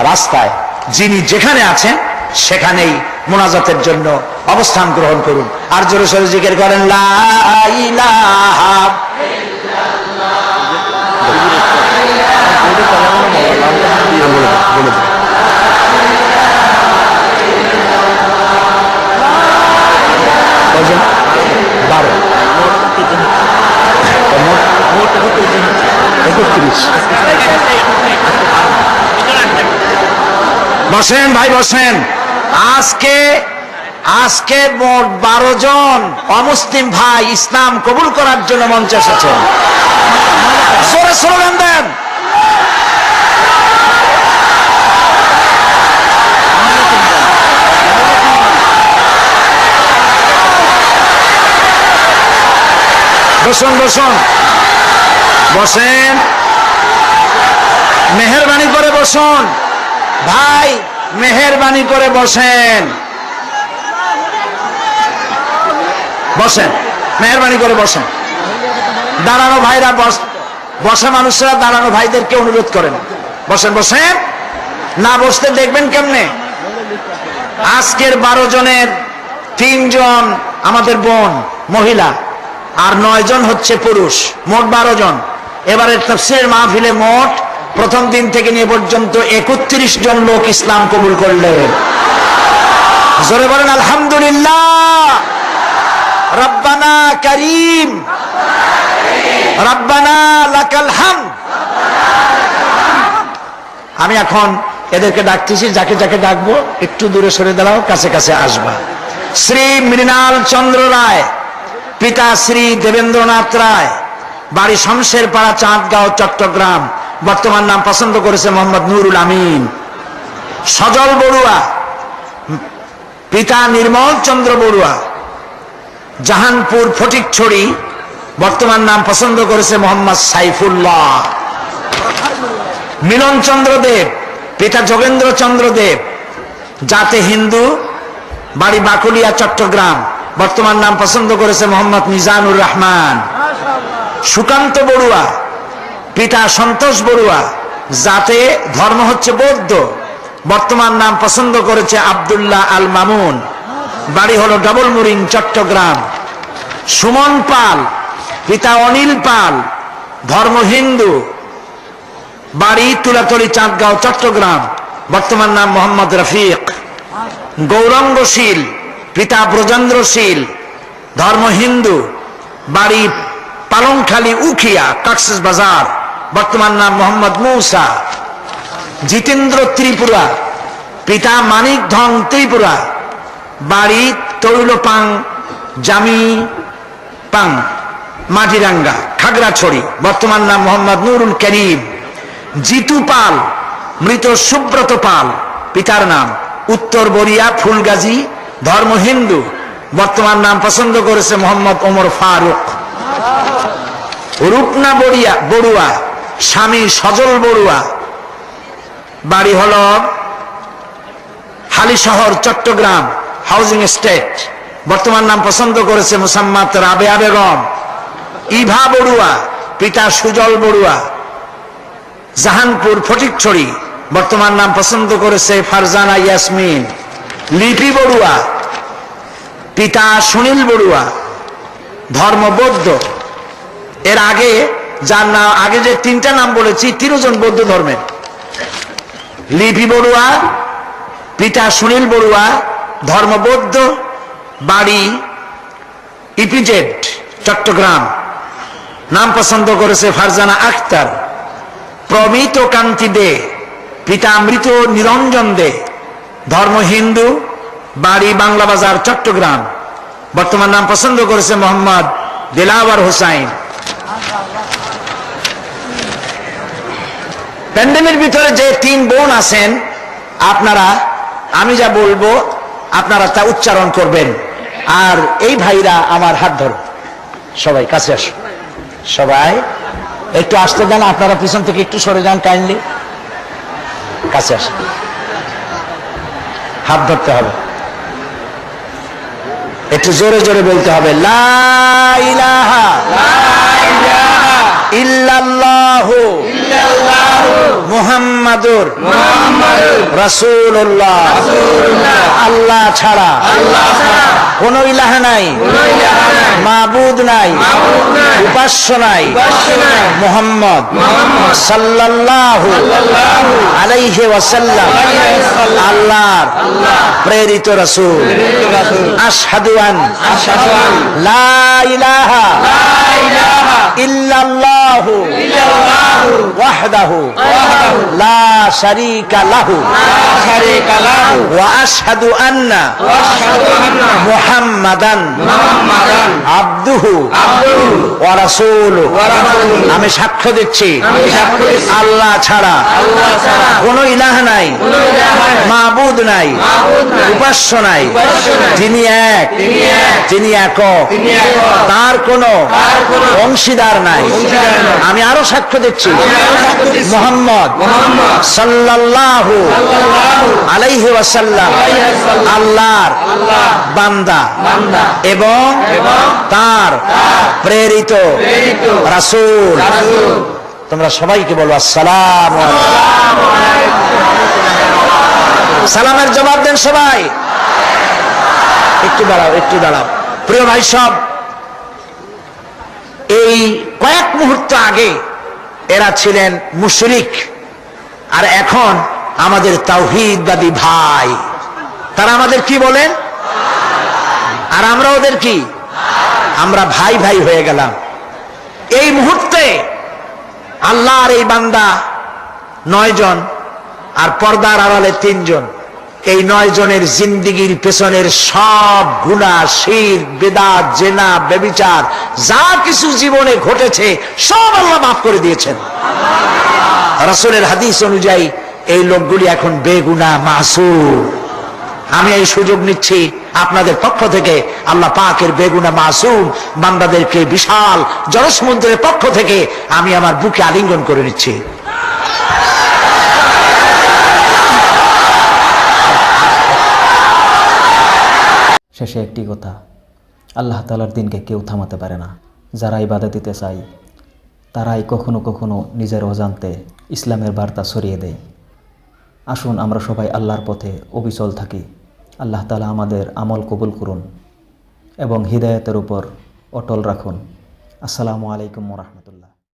রাস্তায়, যিনি যেখানে আছেন সেখানেই মোনাজাতের জন্য অবস্থান গ্রহণ করুন। আর জোরে সোরে জিকির করেন, লা ইলাহা বসেন ভাই বসেন। আজকে মোট 12 জন অমুসলিম ভাই ইসলাম কবুল করার জন্য মঞ্চে এসেছেন। জোরে স্লোগান দেন। বসুন বসুন বসেন, মেহেরবানি করে বসুন ভাই, মেহেরবানি করে বসেন, বসেন, মেহেরবানি করে বসেন। দাঁড়ানো ভাইরা বসা মানুষরা দাঁড়ানো ভাইদেরকে অনুরোধ করেন, বসেন বসেন। না বসতে দেখবেন কেমনে? আজকের 12 জনের 3 জন আমাদের বোন মহিলা আর 9 জন হচ্ছে পুরুষ, মোট 12 জন। এবারের তাফসীরের মাহফিলে মোট প্রথম দিন থেকে নিয়ে পর্যন্ত 31 জন লোক ইসলাম কবুল করলেন। জোরে বলেন আলহামদুলিল্লাহ। রব্বানা করিম, রব্বানা লাকাল হামদ। আমি এখন এদেরকে ডাকতেছি, যাকে যাকে ডাকবো একটু দূরে সরে দাঁড়াও, কাছে কাছে আসবা। শ্রী মৃণাল চন্দ্র রায়, পিতা শ্রী দেবেন্দ্রনাথ রায়, বাড়ি শমশের পাড়া, চাঁদগাঁও, চট্টগ্রাম। বর্তমান নাম পছন্দ করেছে মোহাম্মদ নুরুল আমিন। সজল বড়ুয়া, পিতা নির্মল চন্দ্র বড়ুয়া, জাহানপুর ফটিকছড়ি। বর্তমান নাম পছন্দ করেছে মোহাম্মদ সাইফুল্লাহ। মিলন চন্দ্র দেব, পিতা যোগেন্দ্র চন্দ্র দেব, জাতে হিন্দু, বাড়ি বাকুলিয়া, চট্টগ্রাম। বর্তমান নাম পছন্দ করেছে মোহাম্মদ মিজানুর রহমান। সুকান্ত বড়ুয়া, পিতা সন্তোষ বড়ুয়া, জাতে ধর্ম হচ্ছে বৌদ্ধ। বর্তমান নাম পছন্দ করেছে আব্দুল্লাহ আল মামুন, বাড়ি হলো ডবল মুরিং, চট্টগ্রাম। সুমন পাল, পিতা অনিল পাল, ধর্ম হিন্দু, বাড়ি তুলাতলি, চাঁদগাঁও, চট্টগ্রাম। বর্তমান নাম মোহাম্মদ রফিক। গৌরঙ্গশীল, পিতা ব্রজেন্দ্রশীল, ধর্ম হিন্দু, বাড়ি পালংখালী, উখিয়া, কক্সেস বাজার। বর্তমান নাম মোহাম্মদ মুসা। জিতেন্দ্র ত্রিপুরা, পিতা মানিক ধন ত্রিপুরা, বাড়ি তৈলপাং, জামি পাং, মাটিরাঙ্গা, খাগড়াছড়ি। বর্তমান নাম মোহাম্মদ নুরুল করিম। জিতু পাল, মৃত সুব্রত পাল, পিতার নাম উত্তর বরিয়া, ফুলগাজী, ধর্ম হিন্দু। বর্তমান নাম পছন্দ করেছে মোহাম্মদ ওমর ফারুক। রূপনা বড়ুয়া, স্বামী সজল বড়ুয়া, বাড়ি হল হালিশহর, চট্টগ্রাম, হাউজিং এস্টেট। বর্তমান নাম পছন্দ করেছে মুসাম্মাত রাবেয়া বেগম। ইভা বড়ুয়া, পিতা সুজল বড়ুয়া, জাহানপুর ফটিকছড়ি, বর্তমান নাম পছন্দ করেছে ফারজানা ইয়াসমিন। লিপি বড়ুয়া, পিতা সুনীল বড়ুয়া, ধর্ম বৌদ্ধ। এর আগে যার নাম, আগে যে তিনটা নাম বলেছি তিনজন বৌদ্ধ ধর্মের। লিপি বড়ুয়া, পিতা সুনীল বড়ুয়া, ধর্ম বৌদ্ধ, বাড়ি ইপিজেড চট্টগ্রাম, নাম পছন্দ করেছে ফারজানা আক্তার। প্রমিত কান্তি দে, পিতা মৃত নিরঞ্জন দে, ধর্ম হিন্দু, বাড়ি বাংলা বাজার চট্টগ্রাম, বর্তমান নাম পছন্দ করেছে মোহাম্মদ দিলাওয়ার হোসাইন। প্যান্ডেলের ভিতরে যে তিন বোন আছেন, আপনারা আমি যা বলবো আপনারা তা উচ্চারণ করবেন। আর এই ভাইরা আমার হাত ধরো, সবাই কাছে আসো, সবাই একটু আসতে দেন, আপনারা পিছন থেকে একটু সরে যান কাইন্ডলি, কাছে আসেন, হাত ধরতে হবে, একটু জোরে জোরে বলতে হবে, লা ইলাহা ইল্লাল্লাহু মুহাম্মাদুর রাসূলুল্লাহ। আল্লাহ ছাড়া কোন ইলাহা নাই, মাবুদ নাই, উপাস্য নাই, মুহাম্মদ সাল্লাল্লাহু আলাইহি ওয়াসাল্লাম আল্লাহর প্রেরিত রাসূল। আশহাদু আন লা ইলাহা ইল্লাল্লাহু ওয়াহদাহু লা শারীকা লাহু ওয়া আশহাদু আন্না মুহাম্মাদান আবদুহু ওয়া রাসূলুহু। আমি সাক্ষ্য দিচ্ছি আল্লাহ ছাড়া কোনো ইলাহ নাই, মাবুদ নাই, উপাস্য নাই, তিনি এক, তিনি একক, তার কোনো অংশীদার নাই। আমি আরো সাক্ষ্য দিচ্ছি মুহাম্মদ সাল্লাল্লাহু আলাইহি ওয়াসাল্লাম আল্লাহর বান্দা এবং তার প্রেরিত রাসূল। তোমরা সবাইকে বলো আসসালামু আলাইকুম। সালামের জবাব দেন সবাই। একটু দাঁড়াও, একটু দাঁড়াও। প্রিয় ভাই সব, এই কয়েক মুহূর্ত আগে এরা ছিলেন মুশরিক, আর এখন আমাদের তাওহীদবাদী ভাই। তারা আমাদের কি বলেন, আর আমরা ওদের কি, আমরা ভাই ভাই হয়ে গেলাম। এই মুহূর্তে আল্লাহর এই বান্দা 9 জন আর পর্দার আড়ালে 3 জন, এই 9 জনের জিন্দিগির পেছনের সব গুনাহ, শিরক, বিদআত, জিনা, ব্যভিচার যা কিছু জীবনে ঘটেছে সব আল্লাহ মাফ করে দিয়েছেন। রাসূলের হাদিস অনুযায়ী এই লোকগুলি এখন বেগুনাহ, মাসুম। আমি এই সুযোগ নিচ্ছি আপনাদের পক্ষ থেকে আল্লাহ পাকের বেগুনাহ মাসুম বান্দাদেরকে বিশাল জনসমুদ্রের পক্ষ থেকে আমি আমার বুকে আলিঙ্গন করে নিচ্ছি। শেষে একটি কথা, আল্লাহ তাআলার দিনকে কেউ থামাতে পারে না। যারা ইবাদত দিতে চায় তারাই কখনো কখনো নিজের অজান্তে ইসলামের বার্তা ছড়িয়ে দেয়। আসুন আমরা সবাই আল্লাহর পথে অবিচল থাকি। আল্লাহ তাআলা আমাদের আমল কবুল করুন এবং হিদায়াতের উপর অটল রাখুন। আসসালামু আলাইকুম ওয়া রাহমাতুল্লাহ।